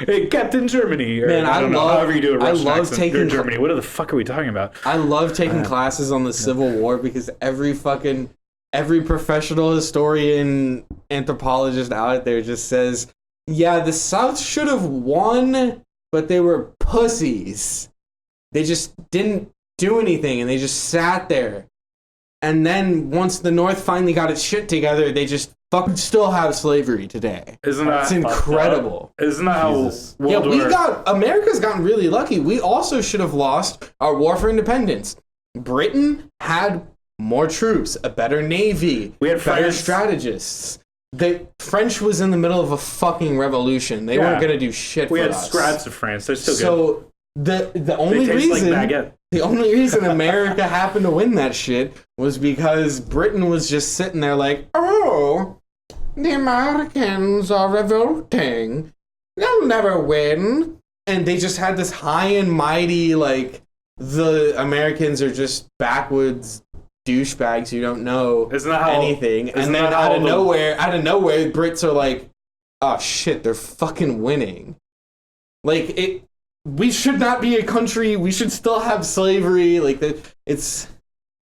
[SPEAKER 2] Hey, Captain Germany. Or,
[SPEAKER 3] Man, I
[SPEAKER 2] don't know,
[SPEAKER 3] love-
[SPEAKER 2] however you do a
[SPEAKER 3] I
[SPEAKER 2] Russian
[SPEAKER 3] love
[SPEAKER 2] accent.
[SPEAKER 3] taking
[SPEAKER 2] You're
[SPEAKER 3] cl-
[SPEAKER 2] Germany. What the fuck are we talking about?
[SPEAKER 3] I love taking classes on the Civil War because every professional historian, anthropologist out there just says, yeah, the South should have won, but they were pussies. They just didn't do anything and they just sat there. And then once the North finally got its shit together, they just fucking still have slavery today.
[SPEAKER 2] Isn't that
[SPEAKER 3] It's incredible.
[SPEAKER 2] Isn't that how
[SPEAKER 4] Jesus.
[SPEAKER 2] World War?
[SPEAKER 3] America's gotten really lucky. We also should have lost our war for independence. Britain had more troops, a better navy,
[SPEAKER 2] We had
[SPEAKER 3] better
[SPEAKER 2] France.
[SPEAKER 3] strategists. The French was in the middle of a fucking revolution. They weren't
[SPEAKER 2] Yeah.
[SPEAKER 3] gonna do shit
[SPEAKER 2] We
[SPEAKER 3] for
[SPEAKER 2] had
[SPEAKER 3] us.
[SPEAKER 2] scraps of France. They're still good.
[SPEAKER 3] So the
[SPEAKER 2] They
[SPEAKER 3] only
[SPEAKER 2] taste
[SPEAKER 3] reason
[SPEAKER 2] like baguette.
[SPEAKER 3] the only reason America happened to win that shit was because Britain was just sitting there like, oh, the Americans are revolting. They'll never win. And they just had this high and mighty, like, the Americans are just backwoods douchebags who don't know
[SPEAKER 2] Isn't that how
[SPEAKER 3] anything.
[SPEAKER 2] isn't
[SPEAKER 3] And then
[SPEAKER 2] that
[SPEAKER 3] out
[SPEAKER 2] how
[SPEAKER 3] of
[SPEAKER 2] the-
[SPEAKER 3] nowhere, Brits are like, oh shit, they're fucking winning. Like, we should not be a country. We should still have slavery. Like it's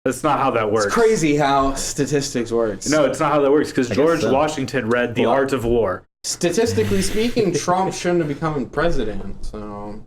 [SPEAKER 2] That's not how that works.
[SPEAKER 3] crazy how statistics works.
[SPEAKER 2] No, it's not how that works because
[SPEAKER 4] guess
[SPEAKER 2] George
[SPEAKER 4] so.
[SPEAKER 2] Washington read The
[SPEAKER 3] Well-
[SPEAKER 2] Art of War.
[SPEAKER 3] Statistically speaking, Trump shouldn't have become president. So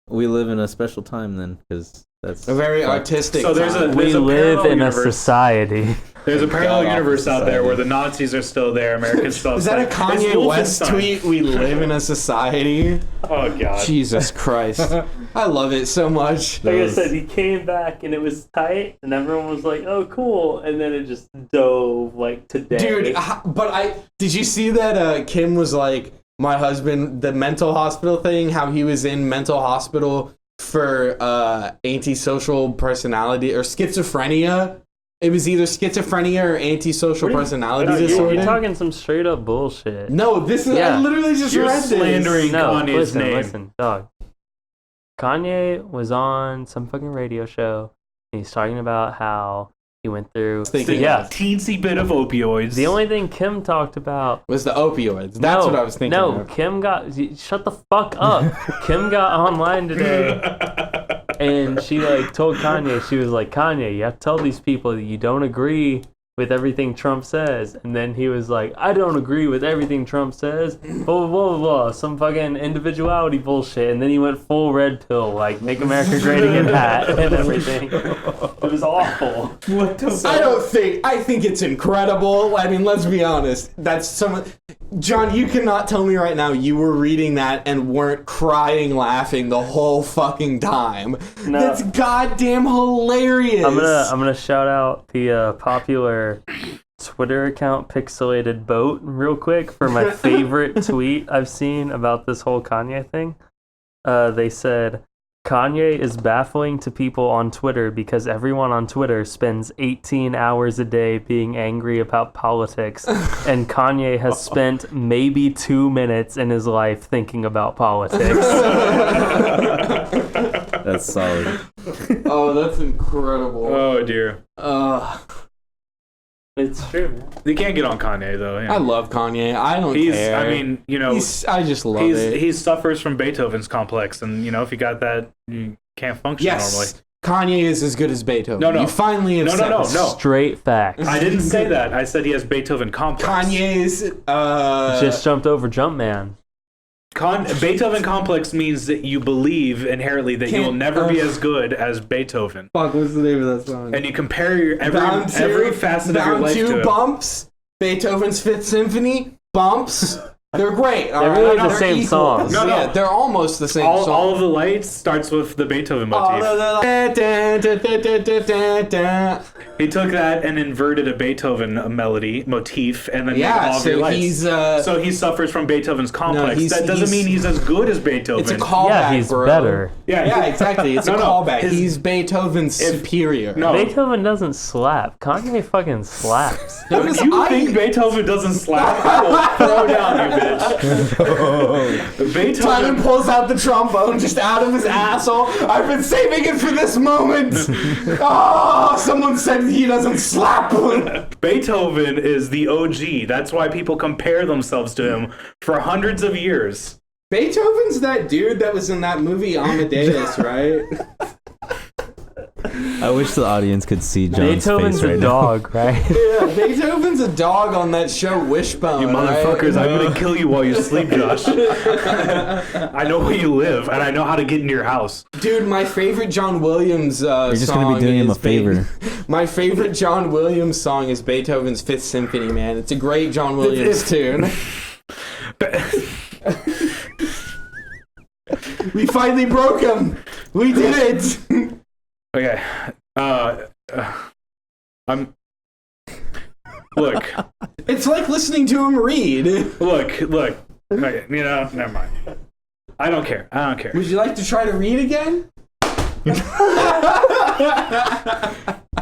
[SPEAKER 4] We live in a special time then, because that's
[SPEAKER 3] a very
[SPEAKER 4] Fuck.
[SPEAKER 3] artistic.
[SPEAKER 2] So there's
[SPEAKER 3] time.
[SPEAKER 2] a-
[SPEAKER 1] We live
[SPEAKER 2] parallel
[SPEAKER 1] in a
[SPEAKER 2] universe.
[SPEAKER 1] society.
[SPEAKER 2] There's a parallel
[SPEAKER 4] God,
[SPEAKER 2] universe out there
[SPEAKER 4] society.
[SPEAKER 2] where the Nazis are still there, Americans still.
[SPEAKER 3] Is that a
[SPEAKER 2] It's
[SPEAKER 3] Kanye West
[SPEAKER 2] Wolfenstein.
[SPEAKER 3] tweet? We live in a society.
[SPEAKER 2] Oh god.
[SPEAKER 3] Jesus Christ, I love it so much.
[SPEAKER 1] Like I
[SPEAKER 4] Those-
[SPEAKER 1] said, he came back and it was tight, and everyone was like, "Oh, cool!" And then it just dove like today.
[SPEAKER 3] Dude, did you see that Kim was like, my husband, the mental hospital thing, how he was in mental hospital for antisocial personality or schizophrenia. It was either schizophrenia or antisocial personality
[SPEAKER 1] You're
[SPEAKER 3] disorder.
[SPEAKER 1] talking some straight up bullshit.
[SPEAKER 3] No, this is I
[SPEAKER 1] Yeah.
[SPEAKER 3] literally just
[SPEAKER 2] You're
[SPEAKER 3] read
[SPEAKER 2] slandering
[SPEAKER 3] this.
[SPEAKER 1] No,
[SPEAKER 2] Kanye's
[SPEAKER 1] listen,
[SPEAKER 2] name.
[SPEAKER 1] dog. Kanye was on some fucking radio show, and he's talking about how he went through.
[SPEAKER 3] Thinking
[SPEAKER 1] Yeah,
[SPEAKER 3] of-
[SPEAKER 2] Teensy bit of opioids.
[SPEAKER 1] the only thing Kim talked about.
[SPEAKER 3] Was the opioids. That's
[SPEAKER 1] No,
[SPEAKER 3] what I was thinking
[SPEAKER 1] No,
[SPEAKER 3] of.
[SPEAKER 1] Kim got. Shut the fuck up. Kim got online today, and she like told Kanye. She was like, Kanye, you have to tell these people that you don't agree with everything Trump says. And then he was like, I don't agree with everything Trump says. Blah blah blah blah. Some fucking individuality bullshit. And then he went full red pill, like make America great again hat and everything. It was awful.
[SPEAKER 2] What the
[SPEAKER 3] I think it's incredible. I mean, let's be honest. That's some. John, you cannot tell me right now you were reading that and weren't crying laughing the whole fucking time.
[SPEAKER 1] No.
[SPEAKER 3] That's goddamn hilarious.
[SPEAKER 1] I'm gonna shout out the popular Twitter account Pixelated Boat real quick for my favorite tweet I've seen about this whole Kanye thing. They said Kanye is baffling to people on Twitter because everyone on Twitter spends 18 hours a day being angry about politics, and Kanye has spent maybe 2 minutes in his life thinking about politics.
[SPEAKER 4] That's solid.
[SPEAKER 3] Oh, that's incredible.
[SPEAKER 2] Oh dear.
[SPEAKER 1] It's true, man.
[SPEAKER 2] You can't get on Kanye though. Yeah.
[SPEAKER 3] I love Kanye. I don't care.
[SPEAKER 2] I mean, you know,
[SPEAKER 3] I just love it.
[SPEAKER 2] He suffers from Beethoven's complex, and you know, if you got that, you can't function normally.
[SPEAKER 3] Kanye is as good as Beethoven.
[SPEAKER 2] No.
[SPEAKER 3] You finally have said
[SPEAKER 2] No.
[SPEAKER 1] Straight facts.
[SPEAKER 2] I didn't say that. I said he has Beethoven complex.
[SPEAKER 3] Kanye's
[SPEAKER 1] Just jumped over Jumpman.
[SPEAKER 2] Beethoven complex means that you believe inherently that you will never be as good as Beethoven.
[SPEAKER 3] Fuck, what's the name of that song?
[SPEAKER 2] And you compare every facet of your life to it.
[SPEAKER 3] Bumps. Beethoven's Fifth Symphony. Bumps. They're great.
[SPEAKER 1] They're really the same
[SPEAKER 3] equal.
[SPEAKER 1] songs.
[SPEAKER 2] No.
[SPEAKER 3] Yeah, they're almost the same song.
[SPEAKER 2] All of the lights starts with the Beethoven motif. He took that and inverted a Beethoven motif, and then made all of your lights. So he suffers from Beethoven's complex. That doesn't mean he's as good as Beethoven.
[SPEAKER 3] It's a callback,
[SPEAKER 1] Yeah, he's
[SPEAKER 3] bro.
[SPEAKER 1] better.
[SPEAKER 3] Yeah, exactly. It's a callback. He's Beethoven's superior.
[SPEAKER 2] No.
[SPEAKER 1] Beethoven doesn't slap. Kanye fucking slaps.
[SPEAKER 2] If you think Beethoven doesn't slap, I will throw down, you bitch. Beethoven
[SPEAKER 3] Simon pulls out the trombone just out of his asshole. I've been saving it for this moment. Oh, someone said he doesn't slap.
[SPEAKER 2] Beethoven is the OG. That's why people compare themselves to him for hundreds of years.
[SPEAKER 3] Beethoven's that dude that was in that movie Amadeus, right?
[SPEAKER 4] I wish the audience could see John's
[SPEAKER 1] Beethoven's
[SPEAKER 4] face right
[SPEAKER 1] a dog, right?
[SPEAKER 3] Yeah, Beethoven's a dog on that show Wishbone.
[SPEAKER 2] You motherfuckers, I'm gonna kill you while you sleep, Josh. I know where you live, and I know how to get into your house.
[SPEAKER 3] Dude, my favorite John Williams
[SPEAKER 4] You're just
[SPEAKER 3] song
[SPEAKER 4] gonna be doing him a
[SPEAKER 3] is
[SPEAKER 4] favor.
[SPEAKER 3] My favorite John Williams song is Beethoven's Fifth Symphony, man. It's a great John Williams tune. We finally broke him. We did it.
[SPEAKER 2] Okay. Look.
[SPEAKER 3] It's like listening to him read.
[SPEAKER 2] Look. Okay, you know, never mind. I don't care.
[SPEAKER 3] Would you like to try to read again?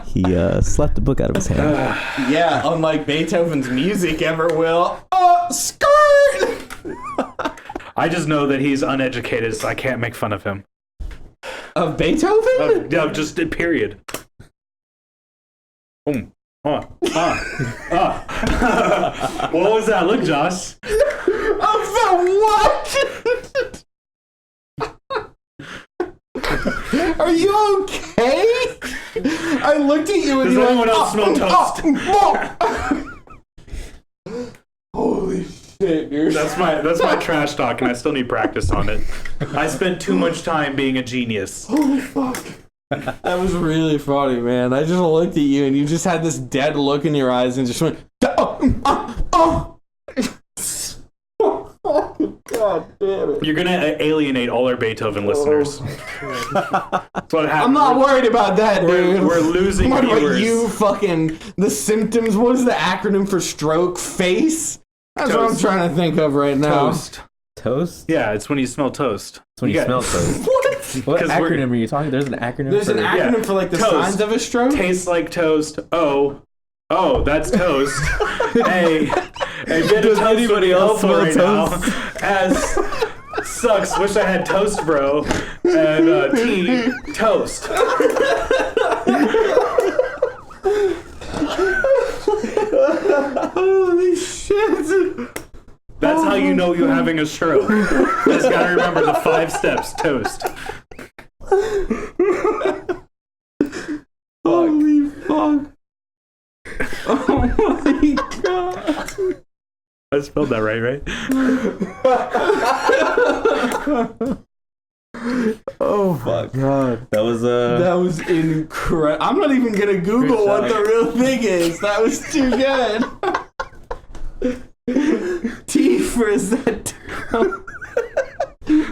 [SPEAKER 4] He slapped the book out of his hand.
[SPEAKER 3] Yeah, unlike Beethoven's music ever will. Oh, skirt!
[SPEAKER 2] I just know that he's uneducated, so I can't make fun of him.
[SPEAKER 3] Of Beethoven?
[SPEAKER 2] Just period. What was that? Look, Josh.
[SPEAKER 3] Of the what? Are you okay? I looked at you and
[SPEAKER 2] Does
[SPEAKER 3] you
[SPEAKER 2] anyone
[SPEAKER 3] went,
[SPEAKER 2] else smell toast?
[SPEAKER 3] Holy shit, dude.
[SPEAKER 2] That's my trash talk, and I still need practice on it. I spent too much time being a genius.
[SPEAKER 3] Holy fuck. That was really funny, man. I just looked at you and you just had this dead look in your eyes and just went, oh. God damn it.
[SPEAKER 2] You're gonna alienate all our Beethoven listeners. That's what happens.
[SPEAKER 3] I'm not worried about that, dude.
[SPEAKER 2] We're losing
[SPEAKER 3] What about
[SPEAKER 2] viewers.
[SPEAKER 3] you fucking, the symptoms, what is the acronym for stroke? FACE? That's what I'm
[SPEAKER 2] Toast.
[SPEAKER 3] trying to think of right now.
[SPEAKER 4] Toast?
[SPEAKER 2] Yeah, it's when you smell toast.
[SPEAKER 4] That's when you smell toast.
[SPEAKER 3] What?
[SPEAKER 4] What
[SPEAKER 2] 'Cause we're-
[SPEAKER 4] acronym are you talking? There's an acronym
[SPEAKER 3] There's
[SPEAKER 4] for
[SPEAKER 3] an acronym for like the
[SPEAKER 2] Toast.
[SPEAKER 3] signs of a stroke?
[SPEAKER 2] Tastes like toast. Oh, that's toast. A bit of toast
[SPEAKER 4] anybody
[SPEAKER 2] would be
[SPEAKER 4] else
[SPEAKER 2] helpful
[SPEAKER 4] smell
[SPEAKER 2] right
[SPEAKER 4] toast?
[SPEAKER 2] now. As sucks. Wish I had toast, bro. And T toast.
[SPEAKER 3] Holy shit.
[SPEAKER 2] That's how you know you're having a stroke. Just gotta remember the 5 steps. Toast.
[SPEAKER 3] Holy fuck. Oh my god.
[SPEAKER 2] I spelled that right?
[SPEAKER 3] Oh my god.
[SPEAKER 4] That was
[SPEAKER 3] That was incredible. I'm not even gonna Google what the real thing is. That was too good. T for is that?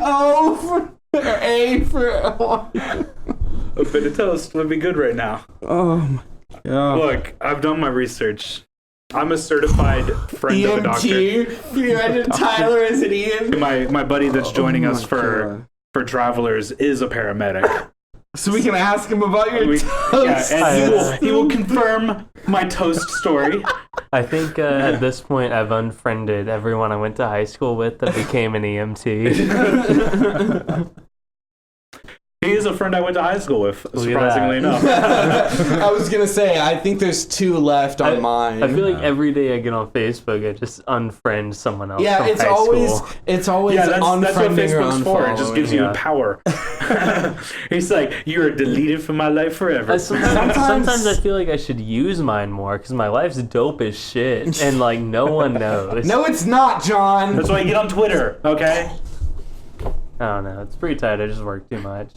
[SPEAKER 3] O for A for.
[SPEAKER 2] A bit of toast would be good right now.
[SPEAKER 3] Oh my god.
[SPEAKER 2] Look, I've done my research. I'm a certified friend of a doctor.
[SPEAKER 3] EMT. Can you imagine Tyler as an EMT?
[SPEAKER 2] My buddy that's joining us
[SPEAKER 3] my
[SPEAKER 2] for Travelers is a paramedic.
[SPEAKER 3] So we can ask him about your toast.
[SPEAKER 2] Yeah, and he will confirm my toast story.
[SPEAKER 1] I think at this point I've unfriended everyone I went to high school with that became an EMT.
[SPEAKER 2] He is a friend I went to high school with,
[SPEAKER 1] Look at
[SPEAKER 2] surprisingly enough.
[SPEAKER 3] I was gonna say, I think there's 2 left on mine.
[SPEAKER 1] I feel like every day I get on Facebook, I just unfriend someone else.
[SPEAKER 3] Yeah,
[SPEAKER 1] from
[SPEAKER 3] it's
[SPEAKER 1] high
[SPEAKER 3] always
[SPEAKER 1] school.
[SPEAKER 3] that's what
[SPEAKER 2] Facebook's
[SPEAKER 3] or
[SPEAKER 2] for. It just gives you
[SPEAKER 3] unfollowing.
[SPEAKER 2] power. He's like, you are deleted from my life forever.
[SPEAKER 1] Sometimes I feel like I should use mine more because my life's dope as shit, and like no one knows.
[SPEAKER 3] No, it's not, John.
[SPEAKER 2] That's why you get on Twitter, okay?
[SPEAKER 1] I don't know. It's pretty tight. I just work too much.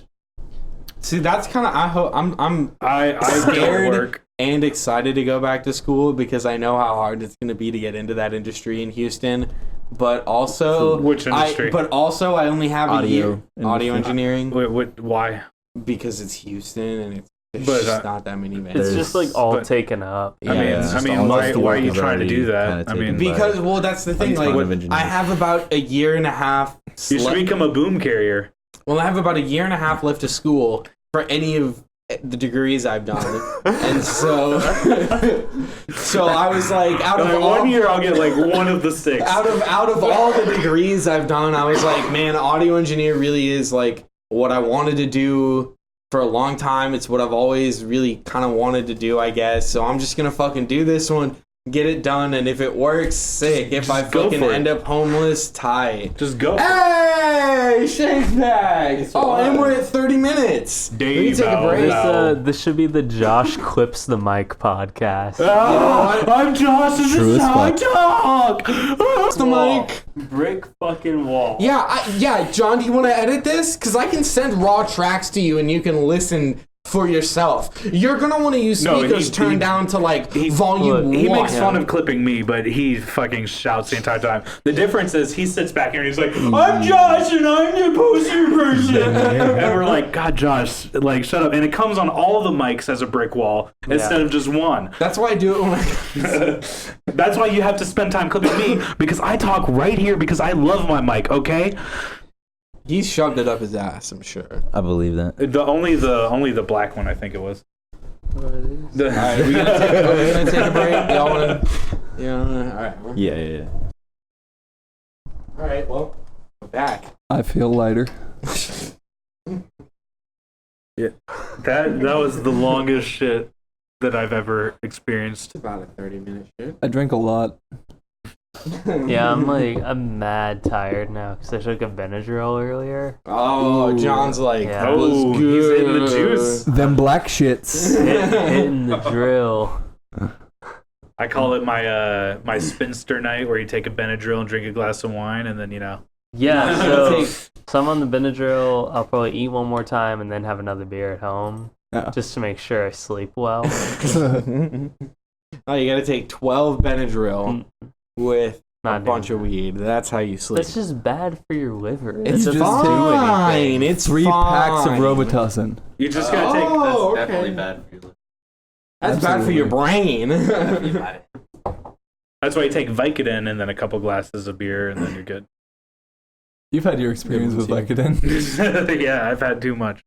[SPEAKER 3] See, that's kind of I'm
[SPEAKER 2] I don't
[SPEAKER 3] scared
[SPEAKER 2] work.
[SPEAKER 3] and excited to go back to school because I know how hard it's going to be to get into that industry in Houston. But also,
[SPEAKER 2] Which industry?
[SPEAKER 3] I only have a year
[SPEAKER 4] Industry.
[SPEAKER 3] audio engineering
[SPEAKER 2] Why?
[SPEAKER 3] because it's Houston and there's
[SPEAKER 2] But,
[SPEAKER 3] just not that many
[SPEAKER 1] It's
[SPEAKER 3] vans.
[SPEAKER 1] just like all
[SPEAKER 2] but-
[SPEAKER 1] taken up.
[SPEAKER 3] Yeah,
[SPEAKER 2] I mean,
[SPEAKER 3] it's just
[SPEAKER 2] why
[SPEAKER 4] the
[SPEAKER 2] are
[SPEAKER 4] work
[SPEAKER 2] you
[SPEAKER 4] is
[SPEAKER 2] trying to do
[SPEAKER 4] already
[SPEAKER 2] that?
[SPEAKER 4] kinda
[SPEAKER 2] I mean,
[SPEAKER 4] taken
[SPEAKER 3] because well, that's the thing.
[SPEAKER 4] a
[SPEAKER 3] Like,
[SPEAKER 4] ton of engineers.
[SPEAKER 3] I have about a year and a half.
[SPEAKER 2] you should become a boom carrier.
[SPEAKER 3] Well, I have about a year and a half left of school for any of the degrees I've done, and so I was like, out of all,
[SPEAKER 2] 1 year, I'll get like one of the 6.
[SPEAKER 3] out of all the degrees I've done, I was like, man, audio engineer really is like what I wanted to do for a long time. It's what I've always really kind of wanted to do, I guess. So I'm just gonna fucking do this one, get it done, and if it works, sick. If I
[SPEAKER 2] go
[SPEAKER 3] fucking
[SPEAKER 2] for it.
[SPEAKER 3] end up homeless, tight.
[SPEAKER 2] Just go.
[SPEAKER 3] Hey, shake bag. Oh, and we're at 30 minutes. We
[SPEAKER 2] Dave,
[SPEAKER 3] can take a break.
[SPEAKER 1] This should be the Josh Clips the Mic podcast.
[SPEAKER 2] I'm Josh, and
[SPEAKER 4] True
[SPEAKER 2] this is
[SPEAKER 4] as
[SPEAKER 2] how I
[SPEAKER 4] fuck.
[SPEAKER 2] talk.
[SPEAKER 3] What's the mic?
[SPEAKER 1] Brick fucking wall.
[SPEAKER 3] Yeah, John, do you want to edit this? Because I can send raw tracks to you and you can listen for yourself. You're going to want to use
[SPEAKER 2] No,
[SPEAKER 3] speakers
[SPEAKER 2] he-
[SPEAKER 3] turned down to like volume 1.
[SPEAKER 2] He makes fun of clipping me, but he fucking shouts the entire time. The difference is he sits back here and he's like, I'm Josh and I'm the poster person. And we're like, God, Josh, like, shut up. And it comes on all the mics as a brick wall instead of just one.
[SPEAKER 3] That's why I do it when I...
[SPEAKER 2] That's why you have to spend time clipping me, because I talk right here because I love my mic, okay?
[SPEAKER 3] He shoved it up his ass, I'm sure.
[SPEAKER 4] I believe that.
[SPEAKER 2] Only the black one, I think it was.
[SPEAKER 3] All right, we're gonna take a break. Y'all want to... Yeah, all right.
[SPEAKER 4] Yeah.
[SPEAKER 3] All right, well, we're back.
[SPEAKER 5] I feel lighter.
[SPEAKER 2] That was the longest shit that I've ever experienced.
[SPEAKER 3] It's about a 30-minute shit.
[SPEAKER 5] I drink a lot.
[SPEAKER 1] Yeah, I'm mad tired now because I took a Benadryl earlier.
[SPEAKER 3] Oh, John's like,
[SPEAKER 1] Yeah.
[SPEAKER 3] that was
[SPEAKER 2] Oh,
[SPEAKER 3] good.
[SPEAKER 2] he's in the juice.
[SPEAKER 5] Them black shits.
[SPEAKER 1] Hitting the drill.
[SPEAKER 2] I call it my spinster night, where you take a Benadryl and drink a glass of wine, and then
[SPEAKER 1] Yeah, so I'm on the Benadryl. I'll probably eat one more time and then have another beer at home
[SPEAKER 5] Yeah.
[SPEAKER 1] just to make sure I sleep well.
[SPEAKER 3] Oh, you gotta take 12 Benadryl with
[SPEAKER 1] Not
[SPEAKER 3] a bunch
[SPEAKER 1] doing
[SPEAKER 3] of weed. That's how you sleep.
[SPEAKER 1] That's just bad for your liver. It
[SPEAKER 3] It's
[SPEAKER 1] doesn't
[SPEAKER 5] just
[SPEAKER 1] do
[SPEAKER 3] fine.
[SPEAKER 1] anything.
[SPEAKER 3] It's
[SPEAKER 5] 3 packs of
[SPEAKER 3] fine.
[SPEAKER 5] Robitussin.
[SPEAKER 2] you just gotta take.
[SPEAKER 3] Oh,
[SPEAKER 6] That's definitely
[SPEAKER 3] okay.
[SPEAKER 6] bad for your liver.
[SPEAKER 3] That's bad for your brain.
[SPEAKER 2] That's why you take Vicodin and then a couple glasses of beer, and then you're good.
[SPEAKER 5] You've had your experience with Vicodin.
[SPEAKER 2] Yeah, I've had too much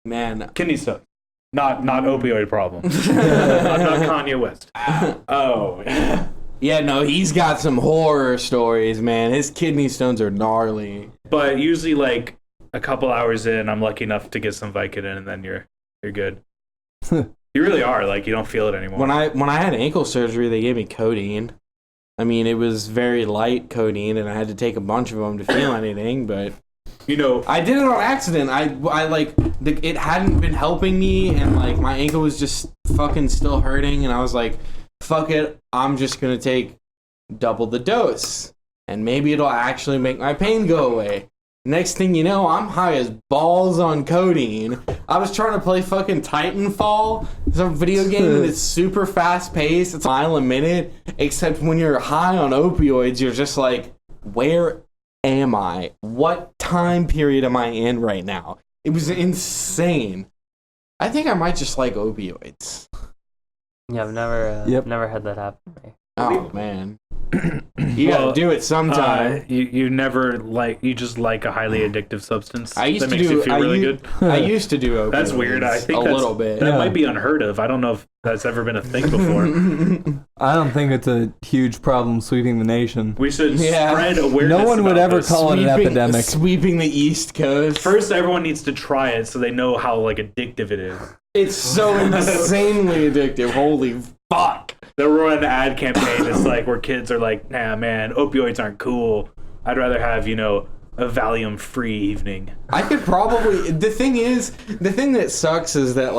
[SPEAKER 3] Man.
[SPEAKER 2] kidney stones, not opioid problem. I'm not Kanye West. Oh,
[SPEAKER 3] Yeah, no, he's got some horror stories, man. His kidney stones are gnarly.
[SPEAKER 2] but usually like a couple hours in, I'm lucky enough to get some Vicodin, and then you're good. You really are, like, you don't feel it anymore.
[SPEAKER 3] When I had ankle surgery, they gave me codeine. I mean, it was very light codeine, and I had to take a bunch of them to feel anything, but I did it on accident. It hadn't been helping me, and like my ankle was just fucking still hurting, and I was like, fuck it, I'm just gonna take double the dose, and maybe it'll actually make my pain go away. Next thing you know, I'm high as balls on codeine. I was trying to play fucking Titanfall, some video game, and it's super fast paced. It's a mile a minute. Except when you're high on opioids, you're just like, where am I? What time period am I in right now? It was insane. I think I might just like opioids.
[SPEAKER 1] Yeah, I've never had that happen to me.
[SPEAKER 3] Oh, man. You gotta do it sometime.
[SPEAKER 2] You never you just like a highly addictive substance
[SPEAKER 3] I used
[SPEAKER 2] that
[SPEAKER 3] to
[SPEAKER 2] makes
[SPEAKER 3] do.
[SPEAKER 2] you feel really good.
[SPEAKER 3] I used to do.
[SPEAKER 2] That's
[SPEAKER 3] opioids
[SPEAKER 2] weird. I think
[SPEAKER 3] a
[SPEAKER 2] that's,
[SPEAKER 3] little bit.
[SPEAKER 2] that
[SPEAKER 5] Yeah.
[SPEAKER 2] might be unheard of. I don't know if that's ever been a thing before.
[SPEAKER 5] I don't think it's a huge problem sweeping the nation.
[SPEAKER 2] We should
[SPEAKER 3] Yeah.
[SPEAKER 2] spread awareness.
[SPEAKER 5] No one would
[SPEAKER 2] about
[SPEAKER 5] ever
[SPEAKER 2] this.
[SPEAKER 5] call it an epidemic.
[SPEAKER 3] Sweeping the East Coast.
[SPEAKER 2] First, everyone needs to try it so they know how addictive it is.
[SPEAKER 3] It's so insanely addictive. Holy fuck.
[SPEAKER 2] They'll run an ad campaign. It's where kids are like, nah, man, opioids aren't cool. I'd rather have, a Valium-free evening.
[SPEAKER 3] I could probably. The thing that sucks is that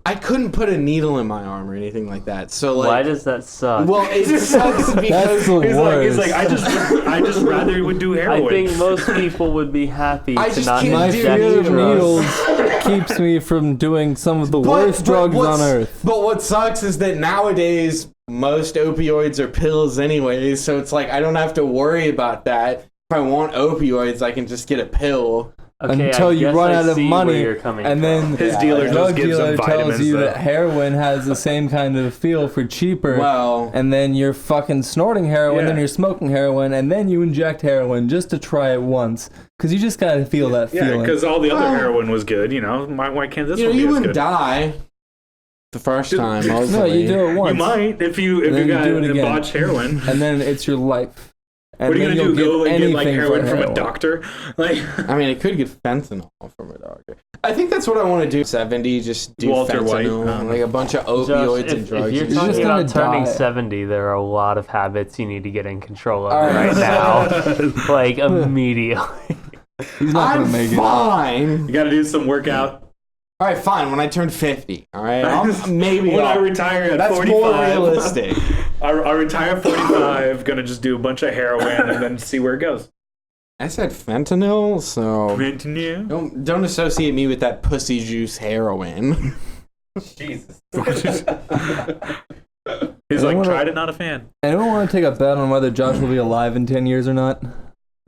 [SPEAKER 3] I couldn't put a needle in my arm or anything like that. So
[SPEAKER 1] Why does that suck?
[SPEAKER 3] Well, it sucks
[SPEAKER 5] That's
[SPEAKER 3] because
[SPEAKER 5] the
[SPEAKER 2] He's
[SPEAKER 5] worst.
[SPEAKER 2] like, I just rather would do heroin.
[SPEAKER 1] I think most people would be happy
[SPEAKER 3] I
[SPEAKER 1] to
[SPEAKER 3] just
[SPEAKER 1] not
[SPEAKER 3] can't
[SPEAKER 5] My
[SPEAKER 3] do
[SPEAKER 1] inject
[SPEAKER 5] fear of
[SPEAKER 1] drugs.
[SPEAKER 5] needles keeps me from doing some of the worst drugs on earth.
[SPEAKER 3] But what sucks is that nowadays most opioids are pills anyways, so it's I don't have to worry about that. If I want opioids, I can just get a pill.
[SPEAKER 1] Okay,
[SPEAKER 5] Until
[SPEAKER 1] I
[SPEAKER 5] you
[SPEAKER 1] guess
[SPEAKER 5] run
[SPEAKER 1] I
[SPEAKER 5] out of
[SPEAKER 1] see
[SPEAKER 5] money,
[SPEAKER 1] where you're coming
[SPEAKER 5] and
[SPEAKER 1] from.
[SPEAKER 5] then
[SPEAKER 2] His
[SPEAKER 3] Yeah,
[SPEAKER 2] dealer
[SPEAKER 5] the
[SPEAKER 2] just
[SPEAKER 5] drug
[SPEAKER 2] gives
[SPEAKER 5] dealer
[SPEAKER 2] him
[SPEAKER 5] tells
[SPEAKER 2] vitamins.
[SPEAKER 5] you
[SPEAKER 2] though.
[SPEAKER 5] that heroin has the same kind of feel for cheaper.
[SPEAKER 3] Well,
[SPEAKER 5] And then you're fucking snorting heroin,
[SPEAKER 2] Yeah.
[SPEAKER 5] then you're smoking heroin, and then you inject heroin just to try it once. Because you just gotta feel that
[SPEAKER 2] Yeah,
[SPEAKER 5] feeling.
[SPEAKER 2] because all the other
[SPEAKER 3] Well,
[SPEAKER 2] heroin was good. Why can't this
[SPEAKER 3] you know,
[SPEAKER 2] one be
[SPEAKER 3] you
[SPEAKER 2] as
[SPEAKER 3] wouldn't
[SPEAKER 2] good?
[SPEAKER 3] die the first
[SPEAKER 2] Dude,
[SPEAKER 3] time.
[SPEAKER 5] No,
[SPEAKER 3] Mostly.
[SPEAKER 5] you do it
[SPEAKER 2] You
[SPEAKER 5] once.
[SPEAKER 2] might if you
[SPEAKER 5] And then you
[SPEAKER 2] got
[SPEAKER 5] do it again.
[SPEAKER 2] botched heroin.
[SPEAKER 5] And then it's your life. And
[SPEAKER 2] What are you
[SPEAKER 5] then
[SPEAKER 2] gonna do?
[SPEAKER 5] you'll
[SPEAKER 2] Go and get
[SPEAKER 5] anything for
[SPEAKER 2] heroin from a
[SPEAKER 5] heroin.
[SPEAKER 2] doctor?
[SPEAKER 3] I mean, it could get fentanyl from a doctor. I think that's what I want to do. 70, just do
[SPEAKER 2] Walter White,
[SPEAKER 3] fentanyl, a bunch of
[SPEAKER 1] Josh,
[SPEAKER 3] opioids and
[SPEAKER 1] if
[SPEAKER 3] drugs.
[SPEAKER 1] you're
[SPEAKER 3] and
[SPEAKER 5] just
[SPEAKER 1] talking
[SPEAKER 3] shit.
[SPEAKER 5] gonna
[SPEAKER 1] about turning
[SPEAKER 5] die.
[SPEAKER 1] 70, there are a lot of habits you need to get in control of
[SPEAKER 3] All right.
[SPEAKER 1] right now. Immediately.
[SPEAKER 5] He's not gonna make
[SPEAKER 3] I'm
[SPEAKER 5] it.
[SPEAKER 3] fine.
[SPEAKER 2] You got to do some workout.
[SPEAKER 3] All right, fine. When I turn 50, all right, maybe
[SPEAKER 2] When I
[SPEAKER 3] I'll-
[SPEAKER 2] retire at
[SPEAKER 3] that's
[SPEAKER 2] 45.
[SPEAKER 3] more realistic.
[SPEAKER 2] I retire at 45. Gonna just do a bunch of heroin and then see where it goes.
[SPEAKER 3] I said fentanyl, so
[SPEAKER 2] Fentanyl.
[SPEAKER 3] don't associate me with that pussy juice heroin.
[SPEAKER 1] Jesus.
[SPEAKER 2] He's like,
[SPEAKER 5] wanna-
[SPEAKER 2] tried it, not a fan.
[SPEAKER 5] Anyone want to take a bet on whether Josh will be alive in 10 years or not?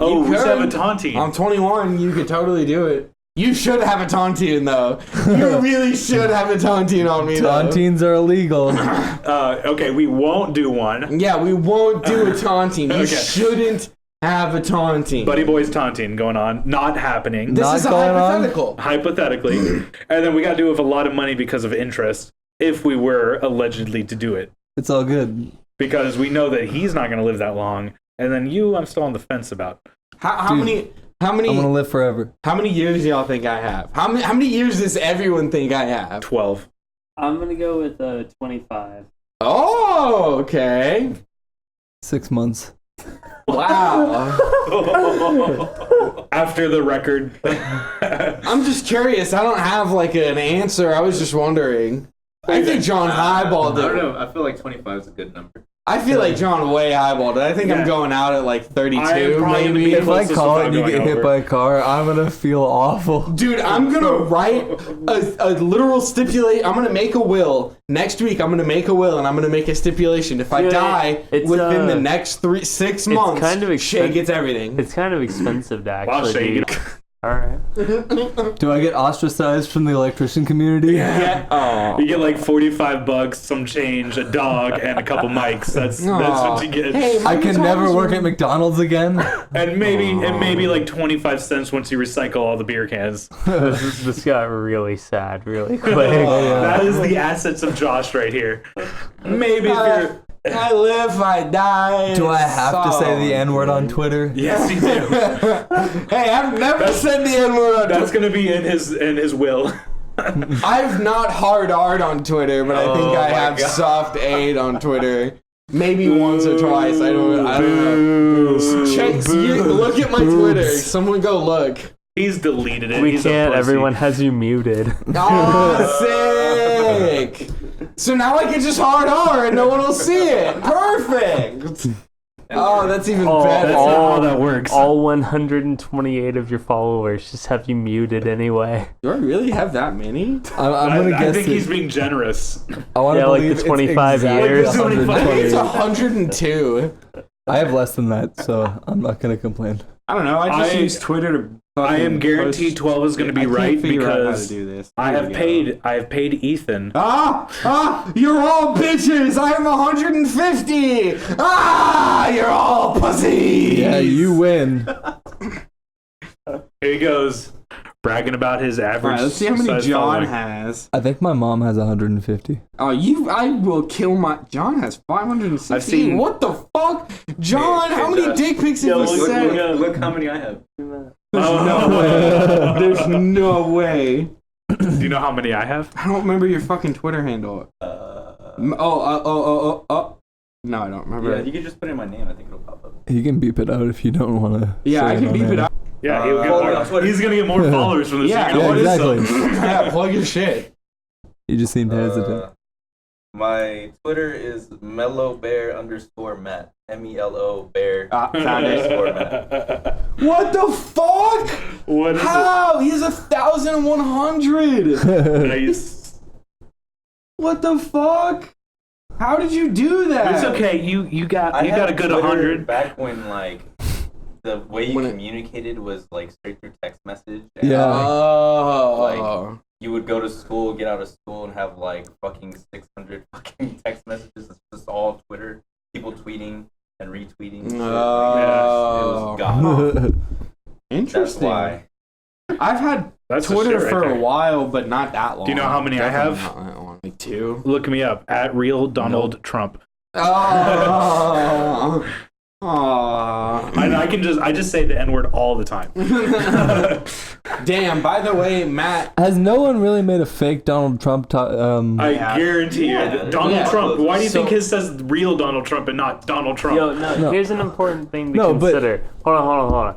[SPEAKER 2] Oh,
[SPEAKER 3] You
[SPEAKER 2] we should have a
[SPEAKER 3] could.
[SPEAKER 2] taunting.
[SPEAKER 3] I'm 21. You could totally do it. You should have a taunting though. You really should have a taunting on me though.
[SPEAKER 5] Tauntines are illegal.
[SPEAKER 2] Okay, we won't do one.
[SPEAKER 3] Yeah, we won't do a taunting. You
[SPEAKER 2] Okay.
[SPEAKER 3] shouldn't have a taunting.
[SPEAKER 2] Buddy Boy's taunting going on. Not happening.
[SPEAKER 3] this
[SPEAKER 5] Not
[SPEAKER 3] is a
[SPEAKER 5] going on?
[SPEAKER 3] hypothetical.
[SPEAKER 2] Hypothetically. And then we got to do it with a lot of money because of interest if we were allegedly to do it.
[SPEAKER 5] It's all good.
[SPEAKER 2] Because we know that he's not going to live that long. And then I'm still on the fence about.
[SPEAKER 3] How
[SPEAKER 5] Dude,
[SPEAKER 3] many? How
[SPEAKER 5] I'm gonna
[SPEAKER 3] many?
[SPEAKER 5] live forever.
[SPEAKER 3] How many years do y'all think I have? How many years does everyone think I have?
[SPEAKER 2] 12.
[SPEAKER 1] I'm going to go with 25.
[SPEAKER 3] Oh, okay.
[SPEAKER 5] 6 months.
[SPEAKER 3] Wow.
[SPEAKER 2] After the record.
[SPEAKER 3] I'm just curious. I don't have an answer. I was just wondering. I think John highballed
[SPEAKER 6] I don't
[SPEAKER 3] it.
[SPEAKER 6] know. I feel like 25 is a good number.
[SPEAKER 3] I feel like John way highballed it. I think
[SPEAKER 2] Yeah.
[SPEAKER 3] I'm going out at 32,
[SPEAKER 2] I am probably gonna
[SPEAKER 3] maybe.
[SPEAKER 2] be
[SPEAKER 5] If I
[SPEAKER 2] closest
[SPEAKER 5] call
[SPEAKER 2] if
[SPEAKER 5] it
[SPEAKER 2] I'm
[SPEAKER 5] and you
[SPEAKER 2] going
[SPEAKER 5] get hit
[SPEAKER 2] over.
[SPEAKER 5] by a car, I'm gonna feel awful.
[SPEAKER 3] Dude, I'm gonna write a literal stipulate. I'm gonna make a will next week. I'm gonna make a will and I'm gonna make a stipulation. If I
[SPEAKER 1] Yeah,
[SPEAKER 3] die
[SPEAKER 1] it's,
[SPEAKER 3] within the next 6 months,
[SPEAKER 1] kind of
[SPEAKER 3] Shay gets everything.
[SPEAKER 1] It's kind of expensive to
[SPEAKER 2] Wow,
[SPEAKER 1] actually
[SPEAKER 2] Shay,
[SPEAKER 1] do. All right.
[SPEAKER 5] Do I get ostracized from the electrician community?
[SPEAKER 3] Yeah. Oh.
[SPEAKER 2] You get $45, some change, a dog, and a couple mics. That's what you get.
[SPEAKER 3] Hey,
[SPEAKER 5] I can never work at McDonald's again.
[SPEAKER 2] And maybe 25 cents once you recycle all the beer cans.
[SPEAKER 1] This got really sad really quick.
[SPEAKER 2] That is the assets of Josh right here. Maybe if you're.
[SPEAKER 3] I live, I die.
[SPEAKER 5] Do I have to say the N-word on Twitter?
[SPEAKER 2] Yes, you do.
[SPEAKER 3] Hey, I've never said the N-word on
[SPEAKER 2] That's
[SPEAKER 3] Twitter.
[SPEAKER 2] gonna be in his will.
[SPEAKER 3] I've not hard R'd on Twitter, but I think I have soft A'd on Twitter. Maybe once or twice. I don't know. Look at my Twitter. Someone go look.
[SPEAKER 2] He's deleted it.
[SPEAKER 1] We
[SPEAKER 2] He's a
[SPEAKER 1] can't.
[SPEAKER 2] pussy.
[SPEAKER 1] Everyone has you muted.
[SPEAKER 3] Oh, sick. So now I can just hard R and no one will see it. Perfect. Oh, that's even better.
[SPEAKER 2] That's not how that works.
[SPEAKER 1] All 128 of your followers just have you muted anyway.
[SPEAKER 3] Do I really have that many?
[SPEAKER 5] I'm gonna
[SPEAKER 2] I
[SPEAKER 5] guess
[SPEAKER 2] think he's
[SPEAKER 5] it.
[SPEAKER 2] being generous.
[SPEAKER 5] I want to
[SPEAKER 1] Yeah, like the
[SPEAKER 5] believe
[SPEAKER 1] 25
[SPEAKER 5] it's exactly
[SPEAKER 1] years.
[SPEAKER 3] I think
[SPEAKER 5] 120.
[SPEAKER 3] it's 102.
[SPEAKER 5] I have less than that, so I'm not gonna complain.
[SPEAKER 3] I don't know. I just
[SPEAKER 2] I-
[SPEAKER 3] use Twitter to
[SPEAKER 2] I am guaranteed 12 is going to be right because
[SPEAKER 3] do this.
[SPEAKER 2] I have paid Ethan.
[SPEAKER 3] You're all bitches. I'm 150. You're all pussies.
[SPEAKER 5] Yeah, you win.
[SPEAKER 2] Here he goes, bragging about his average.
[SPEAKER 3] All right, let's see how many
[SPEAKER 2] size
[SPEAKER 3] John
[SPEAKER 2] following.
[SPEAKER 3] has.
[SPEAKER 5] I think my mom has 150.
[SPEAKER 3] I will kill my. John has 516.
[SPEAKER 2] I've seen-
[SPEAKER 3] What the fuck, John?
[SPEAKER 6] Hey,
[SPEAKER 3] how many
[SPEAKER 6] Josh.
[SPEAKER 3] dick pics have you sent?
[SPEAKER 6] Look how many I have.
[SPEAKER 3] There's no way.
[SPEAKER 2] Do you know how many I have?
[SPEAKER 3] I don't remember your fucking Twitter handle. No, I don't remember.
[SPEAKER 6] Yeah, you can just put in my name. I think it'll pop up.
[SPEAKER 5] You can beep it out if you don't want to.
[SPEAKER 3] Yeah, I can beep it out.
[SPEAKER 2] Yeah, he's going to get more followers from this.
[SPEAKER 3] Yeah,
[SPEAKER 2] You're gonna
[SPEAKER 3] what
[SPEAKER 2] want
[SPEAKER 3] is
[SPEAKER 2] some.
[SPEAKER 3] Yeah, plug your shit.
[SPEAKER 5] You just seem hesitant.
[SPEAKER 6] My Twitter is mellowbear_Matt. MELO bear
[SPEAKER 3] Found it.
[SPEAKER 6] _Matt.
[SPEAKER 3] What the fuck?
[SPEAKER 2] What is
[SPEAKER 3] How? He has 1,100.
[SPEAKER 2] it? Nice.
[SPEAKER 3] What the fuck? How did you do that?
[SPEAKER 2] It's okay. You got
[SPEAKER 6] I
[SPEAKER 2] a
[SPEAKER 6] had
[SPEAKER 2] good
[SPEAKER 6] Twitter
[SPEAKER 2] 100.
[SPEAKER 6] back when like the way you
[SPEAKER 3] When it-
[SPEAKER 6] communicated was like straight through text message.
[SPEAKER 5] Yeah.
[SPEAKER 3] Oh.
[SPEAKER 6] You would go to school, get out of school, and have like fucking 600 fucking text messages. It's just all Twitter, people tweeting and retweeting. and shit.
[SPEAKER 3] Oh.
[SPEAKER 6] It was god. That's
[SPEAKER 3] Interesting.
[SPEAKER 6] why.
[SPEAKER 3] I've had
[SPEAKER 2] That's the
[SPEAKER 3] Twitter
[SPEAKER 2] shit right
[SPEAKER 3] for
[SPEAKER 2] there.
[SPEAKER 3] a while, but not that long.
[SPEAKER 2] Do you know how many I
[SPEAKER 3] Definitely
[SPEAKER 2] have?
[SPEAKER 3] not that long. Like 2.
[SPEAKER 2] Look me up at real Donald Trump.
[SPEAKER 3] Oh. Aww.
[SPEAKER 2] I just say the N word all the time.
[SPEAKER 3] Damn, by the way, Matt.
[SPEAKER 5] Has no one really made a fake Donald Trump?
[SPEAKER 2] I guarantee you,
[SPEAKER 6] Yeah.
[SPEAKER 2] that Donald
[SPEAKER 3] Yeah.
[SPEAKER 2] Trump. Why do you think
[SPEAKER 3] So-
[SPEAKER 2] his says real Donald Trump and not Donald Trump?
[SPEAKER 1] Yo, no,
[SPEAKER 5] No.
[SPEAKER 1] here's an important thing to
[SPEAKER 5] No, but-
[SPEAKER 1] consider. Hold on.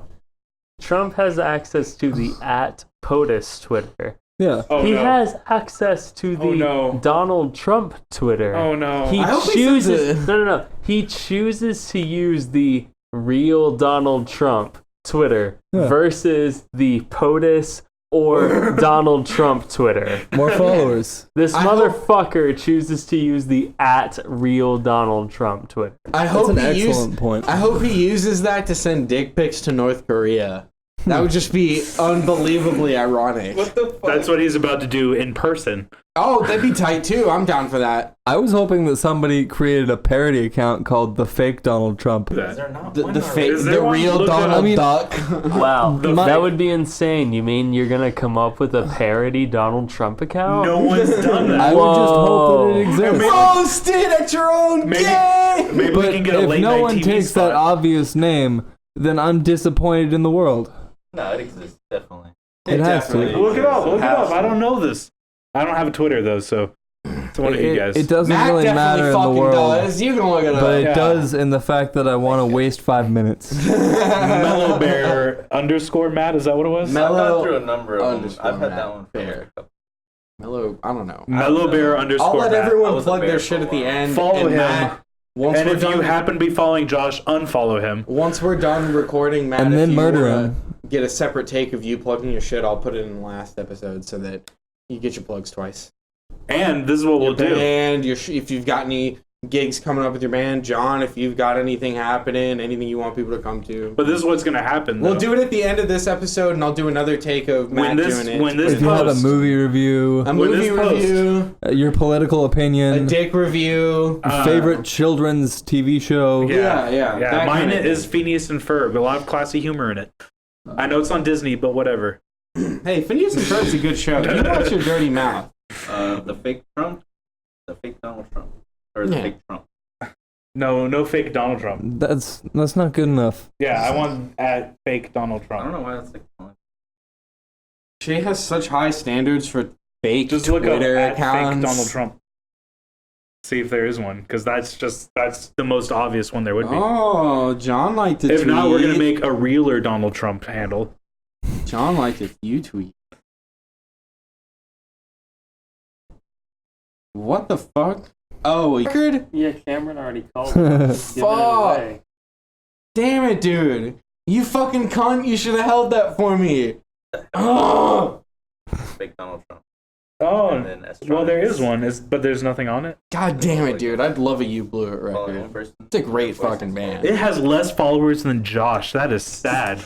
[SPEAKER 1] Trump has access to the at POTUS Twitter.
[SPEAKER 5] Yeah.
[SPEAKER 2] Oh,
[SPEAKER 1] He
[SPEAKER 2] no.
[SPEAKER 1] has access to the
[SPEAKER 2] Oh, no.
[SPEAKER 1] Donald Trump Twitter.
[SPEAKER 2] Oh no.
[SPEAKER 1] He
[SPEAKER 3] I hope he
[SPEAKER 1] chooses
[SPEAKER 3] sends
[SPEAKER 1] no. He chooses to use the real Donald Trump Twitter
[SPEAKER 5] Yeah.
[SPEAKER 1] versus the POTUS or Donald Trump Twitter.
[SPEAKER 5] More followers.
[SPEAKER 1] This
[SPEAKER 3] I hope-
[SPEAKER 1] motherfucker chooses to use the at real Donald Trump Twitter.
[SPEAKER 3] I
[SPEAKER 5] That's
[SPEAKER 3] hope
[SPEAKER 5] an
[SPEAKER 3] he
[SPEAKER 5] excellent point.
[SPEAKER 3] I hope he uses that to send dick pics to North Korea. That would just be unbelievably ironic.
[SPEAKER 6] What the fuck?
[SPEAKER 2] That's what he's about to do in person.
[SPEAKER 3] Oh, that'd be tight too. I'm down for that.
[SPEAKER 5] I was hoping that somebody created a parody account called the fake Donald Trump.
[SPEAKER 6] Is
[SPEAKER 2] That.
[SPEAKER 6] there not
[SPEAKER 3] The,
[SPEAKER 6] one
[SPEAKER 3] the
[SPEAKER 6] already?
[SPEAKER 3] fake,
[SPEAKER 2] Is there
[SPEAKER 3] the
[SPEAKER 2] one?
[SPEAKER 3] real
[SPEAKER 2] Look
[SPEAKER 3] Donald
[SPEAKER 2] at-
[SPEAKER 5] I mean-
[SPEAKER 3] Duck.
[SPEAKER 1] Wow,
[SPEAKER 2] The-
[SPEAKER 1] that would be insane. You mean you're gonna come up with a parody Donald Trump account?
[SPEAKER 2] No one's done that.
[SPEAKER 5] I would just hope that it
[SPEAKER 1] Whoa.
[SPEAKER 5] exists.
[SPEAKER 3] Roast it at your own
[SPEAKER 2] Maybe-
[SPEAKER 3] game.
[SPEAKER 2] Maybe we
[SPEAKER 5] But
[SPEAKER 2] can get a
[SPEAKER 5] if
[SPEAKER 2] late
[SPEAKER 5] no
[SPEAKER 2] night
[SPEAKER 5] one
[SPEAKER 2] TV
[SPEAKER 5] takes
[SPEAKER 2] spot.
[SPEAKER 5] that obvious name, then I'm disappointed in the world.
[SPEAKER 6] No, it exists definitely.
[SPEAKER 5] It has to.
[SPEAKER 3] definitely
[SPEAKER 2] Look it up. Look it
[SPEAKER 3] has
[SPEAKER 2] up.
[SPEAKER 3] to.
[SPEAKER 2] I don't know this. I don't have a Twitter though, so it's one of you guys.
[SPEAKER 5] It doesn't
[SPEAKER 3] Matt
[SPEAKER 5] really matter
[SPEAKER 3] definitely
[SPEAKER 5] in the
[SPEAKER 3] fucking
[SPEAKER 5] world.
[SPEAKER 3] does. You can look it up.
[SPEAKER 5] But it
[SPEAKER 2] Yeah.
[SPEAKER 5] does in the fact that I want to waste 5 minutes.
[SPEAKER 2] Mellow Bear _ Matt. Is that what it was?
[SPEAKER 6] I've
[SPEAKER 3] Mellow
[SPEAKER 6] gone through a number of them.
[SPEAKER 3] underscore
[SPEAKER 6] I've had
[SPEAKER 3] Matt.
[SPEAKER 6] that one for
[SPEAKER 3] Fair.
[SPEAKER 6] like a couple.
[SPEAKER 3] Mellow, I don't know.
[SPEAKER 2] Mellow Bear
[SPEAKER 3] I'll
[SPEAKER 2] _
[SPEAKER 3] let
[SPEAKER 2] Matt.
[SPEAKER 6] I
[SPEAKER 3] everyone
[SPEAKER 6] was a
[SPEAKER 3] plug
[SPEAKER 6] bear
[SPEAKER 3] their
[SPEAKER 6] for
[SPEAKER 3] shit
[SPEAKER 6] a
[SPEAKER 3] at the
[SPEAKER 6] while.
[SPEAKER 3] end.
[SPEAKER 2] Follow
[SPEAKER 3] and
[SPEAKER 2] him.
[SPEAKER 3] Matt, once
[SPEAKER 2] And
[SPEAKER 3] we're
[SPEAKER 2] if you
[SPEAKER 3] done,
[SPEAKER 2] happen to be following Josh, unfollow him.
[SPEAKER 3] once we're done recording, Matt,
[SPEAKER 5] And
[SPEAKER 3] if
[SPEAKER 5] then
[SPEAKER 3] you
[SPEAKER 5] murder
[SPEAKER 3] wanna
[SPEAKER 5] him.
[SPEAKER 3] get a separate take of you plugging your shit, I'll put it in the last episode so that you get your plugs twice.
[SPEAKER 2] And this is what we'll do.
[SPEAKER 3] And if you've got any gigs coming up with your band, John, if you've got anything happening, anything you want people to come to.
[SPEAKER 2] But this is what's gonna happen.
[SPEAKER 3] We'll
[SPEAKER 2] though.
[SPEAKER 3] do it at the end of this episode, and I'll do another take of Matt doing it.
[SPEAKER 2] when this
[SPEAKER 5] If you had a
[SPEAKER 2] post,
[SPEAKER 5] movie review,
[SPEAKER 3] a
[SPEAKER 2] when
[SPEAKER 3] movie
[SPEAKER 2] this post-
[SPEAKER 3] review,
[SPEAKER 5] your political
[SPEAKER 3] a
[SPEAKER 5] opinion,
[SPEAKER 3] dick review.
[SPEAKER 5] favorite children's TV show.
[SPEAKER 3] that
[SPEAKER 2] Mine
[SPEAKER 3] kind of
[SPEAKER 2] is
[SPEAKER 3] thing.
[SPEAKER 2] Phineas and Ferb. A lot of classy humor in it. I know it's on Disney, but whatever.
[SPEAKER 3] Hey, Phineas and Ferb's a good show. You watch your dirty mouth.
[SPEAKER 6] The fake Trump, the fake Donald Trump, or the
[SPEAKER 3] Yeah.
[SPEAKER 6] fake Trump.
[SPEAKER 2] No fake Donald Trump.
[SPEAKER 5] That's not good enough.
[SPEAKER 2] Yeah, I want at fake Donald
[SPEAKER 6] I don't
[SPEAKER 2] Trump.
[SPEAKER 6] know why that's like.
[SPEAKER 3] She has such high standards for fake
[SPEAKER 2] Just look
[SPEAKER 3] Twitter
[SPEAKER 2] up at
[SPEAKER 3] accounts.
[SPEAKER 2] fake Donald Trump. See if there is one, because that's the most obvious one there would be.
[SPEAKER 3] Oh, John liked to
[SPEAKER 2] If
[SPEAKER 3] tweet.
[SPEAKER 2] not, we're gonna make a realer Donald Trump handle.
[SPEAKER 3] John liked it. You tweet. What the fuck? Oh, record?
[SPEAKER 1] Yeah, Cameron already called.
[SPEAKER 3] Fuck. Damn it, dude. You fucking cunt. You should have held that for me. Oh.
[SPEAKER 6] Fake Donald Trump.
[SPEAKER 2] Oh,
[SPEAKER 6] and then
[SPEAKER 2] well, there is
[SPEAKER 6] Astronomers.
[SPEAKER 2] one, but there's nothing on it.
[SPEAKER 3] God damn it, dude! I'd love a You Blew It
[SPEAKER 6] Following
[SPEAKER 3] record.
[SPEAKER 6] one person.
[SPEAKER 3] It's a great fucking band.
[SPEAKER 2] It has less followers than Josh. That is sad.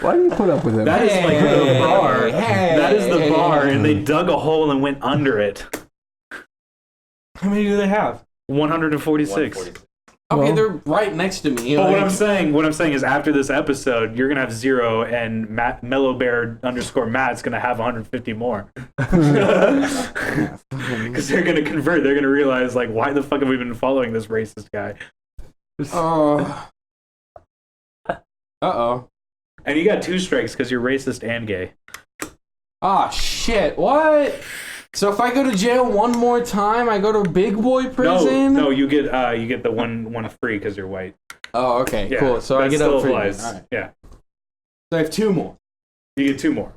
[SPEAKER 5] Why do you put up with him?
[SPEAKER 2] That is like the bar.
[SPEAKER 3] Hey.
[SPEAKER 2] That is the bar, and they dug a hole and went under it.
[SPEAKER 3] How many do they have?
[SPEAKER 2] 146.
[SPEAKER 6] 146.
[SPEAKER 3] Okay,
[SPEAKER 5] Well-
[SPEAKER 3] they're right next to me.
[SPEAKER 2] But
[SPEAKER 3] like-
[SPEAKER 2] what I'm saying is after this episode, you're gonna have 0, and Mellowbear_Matt's gonna have 150 more. Because they're gonna convert. They're gonna realize like, why the fuck have we been following this racist guy?
[SPEAKER 3] Uh-oh.
[SPEAKER 2] And you got 2 strikes because you're racist and gay.
[SPEAKER 3] Ah, shit. What? So if I go to jail one more time, I go to big boy prison?
[SPEAKER 2] No, you get the one free because you're white.
[SPEAKER 3] Oh, okay,
[SPEAKER 2] Yeah,
[SPEAKER 3] cool. So I
[SPEAKER 2] that
[SPEAKER 3] get
[SPEAKER 2] still
[SPEAKER 3] up for
[SPEAKER 2] applies.
[SPEAKER 3] All right.
[SPEAKER 2] Yeah,
[SPEAKER 3] So I have 2 more.
[SPEAKER 2] you get 2 more.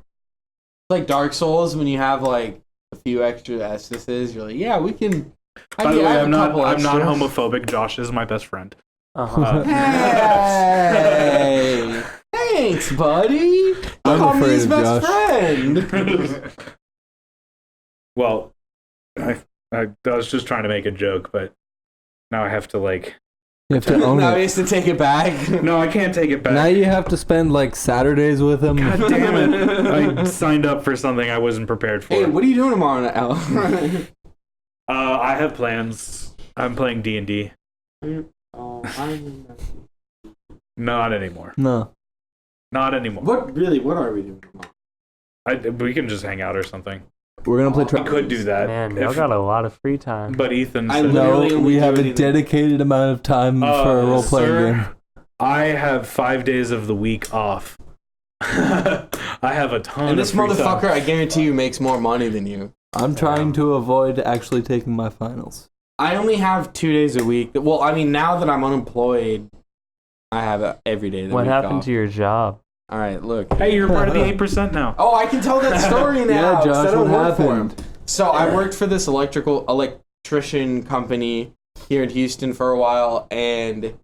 [SPEAKER 3] Like Dark Souls, when you have like a few extra essences, you're like, yeah, we can.
[SPEAKER 2] By the way,
[SPEAKER 3] have a
[SPEAKER 2] I'm not
[SPEAKER 3] couple extra.
[SPEAKER 2] homophobic. Josh is my best friend.
[SPEAKER 1] Uh-huh.
[SPEAKER 3] Hey, thanks, buddy. You
[SPEAKER 5] I'm
[SPEAKER 3] called me
[SPEAKER 5] afraid
[SPEAKER 3] his
[SPEAKER 5] of
[SPEAKER 3] best
[SPEAKER 5] Josh.
[SPEAKER 3] friend.
[SPEAKER 2] Well, I was just trying to make a joke, but now I have to like.
[SPEAKER 5] You have to own
[SPEAKER 3] Now he
[SPEAKER 5] it.
[SPEAKER 3] has to take it back.
[SPEAKER 2] No, I can't take it back.
[SPEAKER 5] Now you have to spend like Saturdays with him.
[SPEAKER 2] God damn it! I signed up for something I wasn't prepared for.
[SPEAKER 3] Hey, what are you doing tomorrow, Al?
[SPEAKER 2] I have plans. I'm playing D&D. Not anymore.
[SPEAKER 5] No.
[SPEAKER 2] Not anymore.
[SPEAKER 3] What are we doing tomorrow?
[SPEAKER 2] We can just hang out or something.
[SPEAKER 5] We're gonna play.
[SPEAKER 2] We could do that.
[SPEAKER 1] Man, y'all got a lot of free time.
[SPEAKER 2] But Ethan
[SPEAKER 3] I
[SPEAKER 2] said,
[SPEAKER 3] literally
[SPEAKER 5] No,
[SPEAKER 3] only
[SPEAKER 5] we
[SPEAKER 3] do
[SPEAKER 5] have a
[SPEAKER 3] anything.
[SPEAKER 5] dedicated amount of time for a role playing
[SPEAKER 2] sir,
[SPEAKER 5] game.
[SPEAKER 2] I have 5 days of the week off. I have a ton
[SPEAKER 3] And this
[SPEAKER 2] of free
[SPEAKER 3] motherfucker,
[SPEAKER 2] time.
[SPEAKER 3] I guarantee you, makes more money than you.
[SPEAKER 5] I'm trying to avoid actually taking my finals.
[SPEAKER 3] I only have 2 days a week. Well, I mean, now that I'm unemployed, I have every day of the
[SPEAKER 1] What
[SPEAKER 3] week
[SPEAKER 1] happened
[SPEAKER 3] off.
[SPEAKER 1] to your job?
[SPEAKER 3] All right, look.
[SPEAKER 2] Hey, you're part of the 8% now.
[SPEAKER 3] Oh, I can tell that story now.
[SPEAKER 5] Yeah,
[SPEAKER 3] 'cause
[SPEAKER 5] Josh,
[SPEAKER 3] I don't
[SPEAKER 5] what
[SPEAKER 3] work for him.
[SPEAKER 5] happened?
[SPEAKER 3] So I worked for this electrician company here in Houston for a while, and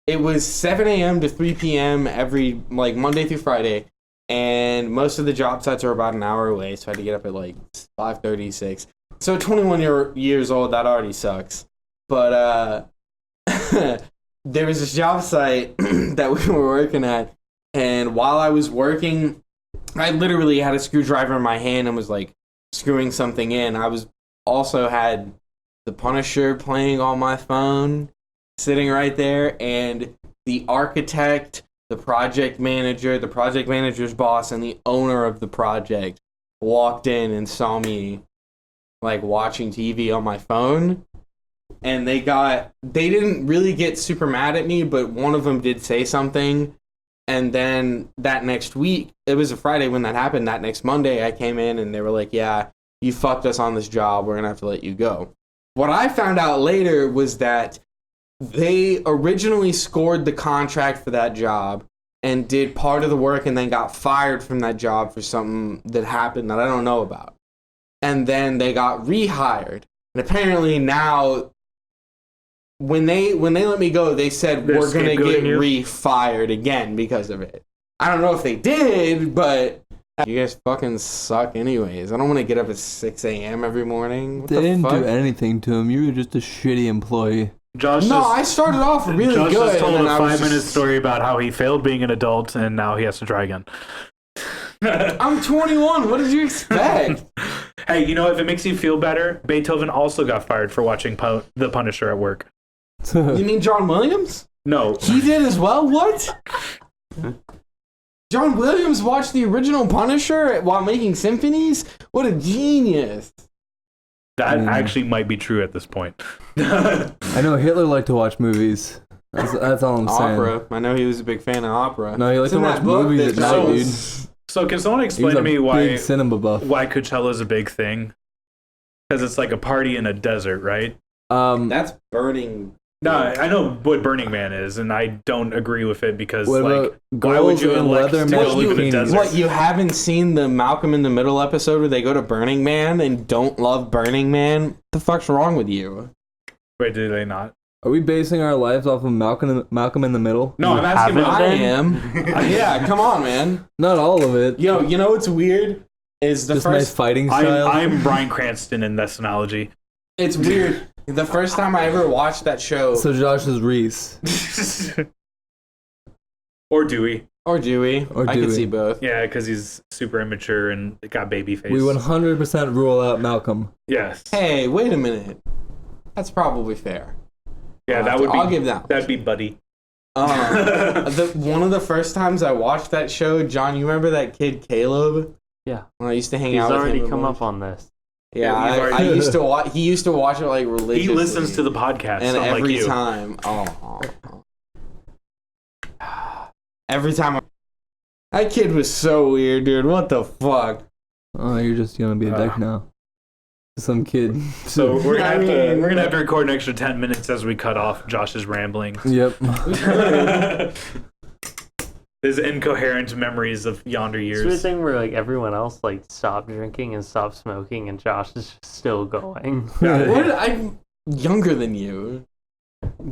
[SPEAKER 3] it was 7 a.m. to 3 p.m. every like Monday through Friday, and most of the job sites are about an hour away, so I had to get up at like 5:36. So at 21 years old, that already sucks. But there was this job site that we were working at, and while I was working, I literally had a screwdriver in my hand and was like screwing something in. I was also had The Punisher playing on my phone, sitting right there, and the architect, the project manager's boss, and the owner of the project walked in and saw me like watching TV on my phone. And they didn't really get super mad at me, but one of them did say something. And then that next week, it was a Friday when that happened. That next Monday, I came in and they were like, yeah, you fucked us on this job. We're going to have to let you go. What I found out later was that they originally scored the contract for that job and did part of the work and then got fired from that job for something that happened that I don't know about. And then they got rehired. And apparently now, when they let me go, they said
[SPEAKER 2] They're
[SPEAKER 3] we're gonna get
[SPEAKER 2] scapegoating you?
[SPEAKER 3] refired again because of it. I don't know if they did, but you guys fucking suck anyways. I don't want to get up at 6 a.m. every morning. What
[SPEAKER 5] They
[SPEAKER 3] the
[SPEAKER 5] didn't
[SPEAKER 3] fuck?
[SPEAKER 5] do anything to him. You were just a shitty employee.
[SPEAKER 2] Josh
[SPEAKER 3] No,
[SPEAKER 2] just,
[SPEAKER 3] I started off really
[SPEAKER 2] Josh
[SPEAKER 3] good.
[SPEAKER 2] just told
[SPEAKER 3] and
[SPEAKER 2] a
[SPEAKER 3] then I was
[SPEAKER 2] 5-minute
[SPEAKER 3] just-
[SPEAKER 2] story about how he failed being an adult and now he has to try again.
[SPEAKER 3] I'm 21. What did you expect?
[SPEAKER 2] Hey, you know, if it makes you feel better, Beethoven also got fired for watching The Punisher at work.
[SPEAKER 3] You mean John Williams?
[SPEAKER 2] No.
[SPEAKER 3] He did as well? What? John Williams watched the original Punisher while making symphonies? What a genius.
[SPEAKER 2] That
[SPEAKER 5] Mm.
[SPEAKER 2] actually might be true at this point.
[SPEAKER 5] I know Hitler liked to watch movies. That's all I'm saying.
[SPEAKER 3] Opera. I know he was a big fan of opera.
[SPEAKER 5] No, he liked
[SPEAKER 3] It's
[SPEAKER 5] to
[SPEAKER 3] in
[SPEAKER 5] watch
[SPEAKER 3] that book
[SPEAKER 5] movies
[SPEAKER 3] that
[SPEAKER 5] at night, dude.
[SPEAKER 3] shows-
[SPEAKER 2] So can someone
[SPEAKER 5] He
[SPEAKER 2] explain
[SPEAKER 5] was
[SPEAKER 2] to
[SPEAKER 5] a
[SPEAKER 2] me
[SPEAKER 5] big
[SPEAKER 2] why
[SPEAKER 5] cinema buff.
[SPEAKER 2] Coachella is a big thing? Because it's like a party in a desert, right?
[SPEAKER 3] That's burning.
[SPEAKER 2] No, I know what Burning Man is, and I don't agree with it because,
[SPEAKER 5] What
[SPEAKER 2] like,
[SPEAKER 5] about
[SPEAKER 2] why would
[SPEAKER 5] girls
[SPEAKER 2] you
[SPEAKER 5] in
[SPEAKER 2] elect
[SPEAKER 5] leather
[SPEAKER 2] to go
[SPEAKER 5] mesh
[SPEAKER 2] live in a
[SPEAKER 5] bikinis?
[SPEAKER 2] desert?
[SPEAKER 3] What, you haven't seen the Malcolm in the Middle episode where they go to Burning Man and don't love Burning Man? What the fuck's wrong with you?
[SPEAKER 2] Wait, do they not?
[SPEAKER 5] Are we basing our lives off of Malcolm in the Middle?
[SPEAKER 2] No, I'm asking
[SPEAKER 1] haven't
[SPEAKER 2] about.
[SPEAKER 3] I
[SPEAKER 1] then?
[SPEAKER 3] am. Yeah, come on, man.
[SPEAKER 5] Not all of it.
[SPEAKER 3] Yo, you know what's weird? is the
[SPEAKER 5] Just my
[SPEAKER 3] first.
[SPEAKER 5] fighting style.
[SPEAKER 2] I'm Bryan Cranston in this analogy.
[SPEAKER 3] It's weird. The first time I ever watched that show,
[SPEAKER 5] So Josh is Reese.
[SPEAKER 2] Or Dewey.
[SPEAKER 3] or Dewey,
[SPEAKER 5] Or
[SPEAKER 3] I could
[SPEAKER 5] Dewey.
[SPEAKER 3] see both.
[SPEAKER 2] Yeah, because he's super immature and got baby face.
[SPEAKER 5] We 100% rule out Malcolm.
[SPEAKER 2] Yes.
[SPEAKER 3] Hey, wait a minute. That's probably fair.
[SPEAKER 2] Yeah, that would be.
[SPEAKER 3] I'll give that.
[SPEAKER 2] That'd be Buddy.
[SPEAKER 3] One of the first times I watched that show, John, you remember that kid Caleb?
[SPEAKER 1] Yeah.
[SPEAKER 3] When I used to hang
[SPEAKER 1] He's
[SPEAKER 3] out with him.
[SPEAKER 1] already
[SPEAKER 3] a
[SPEAKER 1] come
[SPEAKER 3] bunch?
[SPEAKER 1] up on this.
[SPEAKER 3] Yeah,
[SPEAKER 2] Yeah, he's
[SPEAKER 3] I
[SPEAKER 2] already-
[SPEAKER 3] used to watch. He used to watch it like religiously.
[SPEAKER 2] He listens to the podcast,
[SPEAKER 3] and
[SPEAKER 2] unlike
[SPEAKER 3] every
[SPEAKER 2] you.
[SPEAKER 3] time, every time, that kid was so weird, dude. What the fuck?
[SPEAKER 5] Oh, you're just gonna be a dick now. Some kid.
[SPEAKER 2] So we're
[SPEAKER 3] I
[SPEAKER 2] gonna
[SPEAKER 3] mean-
[SPEAKER 2] we're gonna have to record an extra 10 minutes as we cut off Josh's rambling.
[SPEAKER 5] Yep.
[SPEAKER 2] His incoherent memories of yonder
[SPEAKER 1] It's a weird
[SPEAKER 2] years.
[SPEAKER 1] thing where like everyone else like stopped drinking and stopped smoking, and Josh is just still going.
[SPEAKER 3] What? I'm younger than you.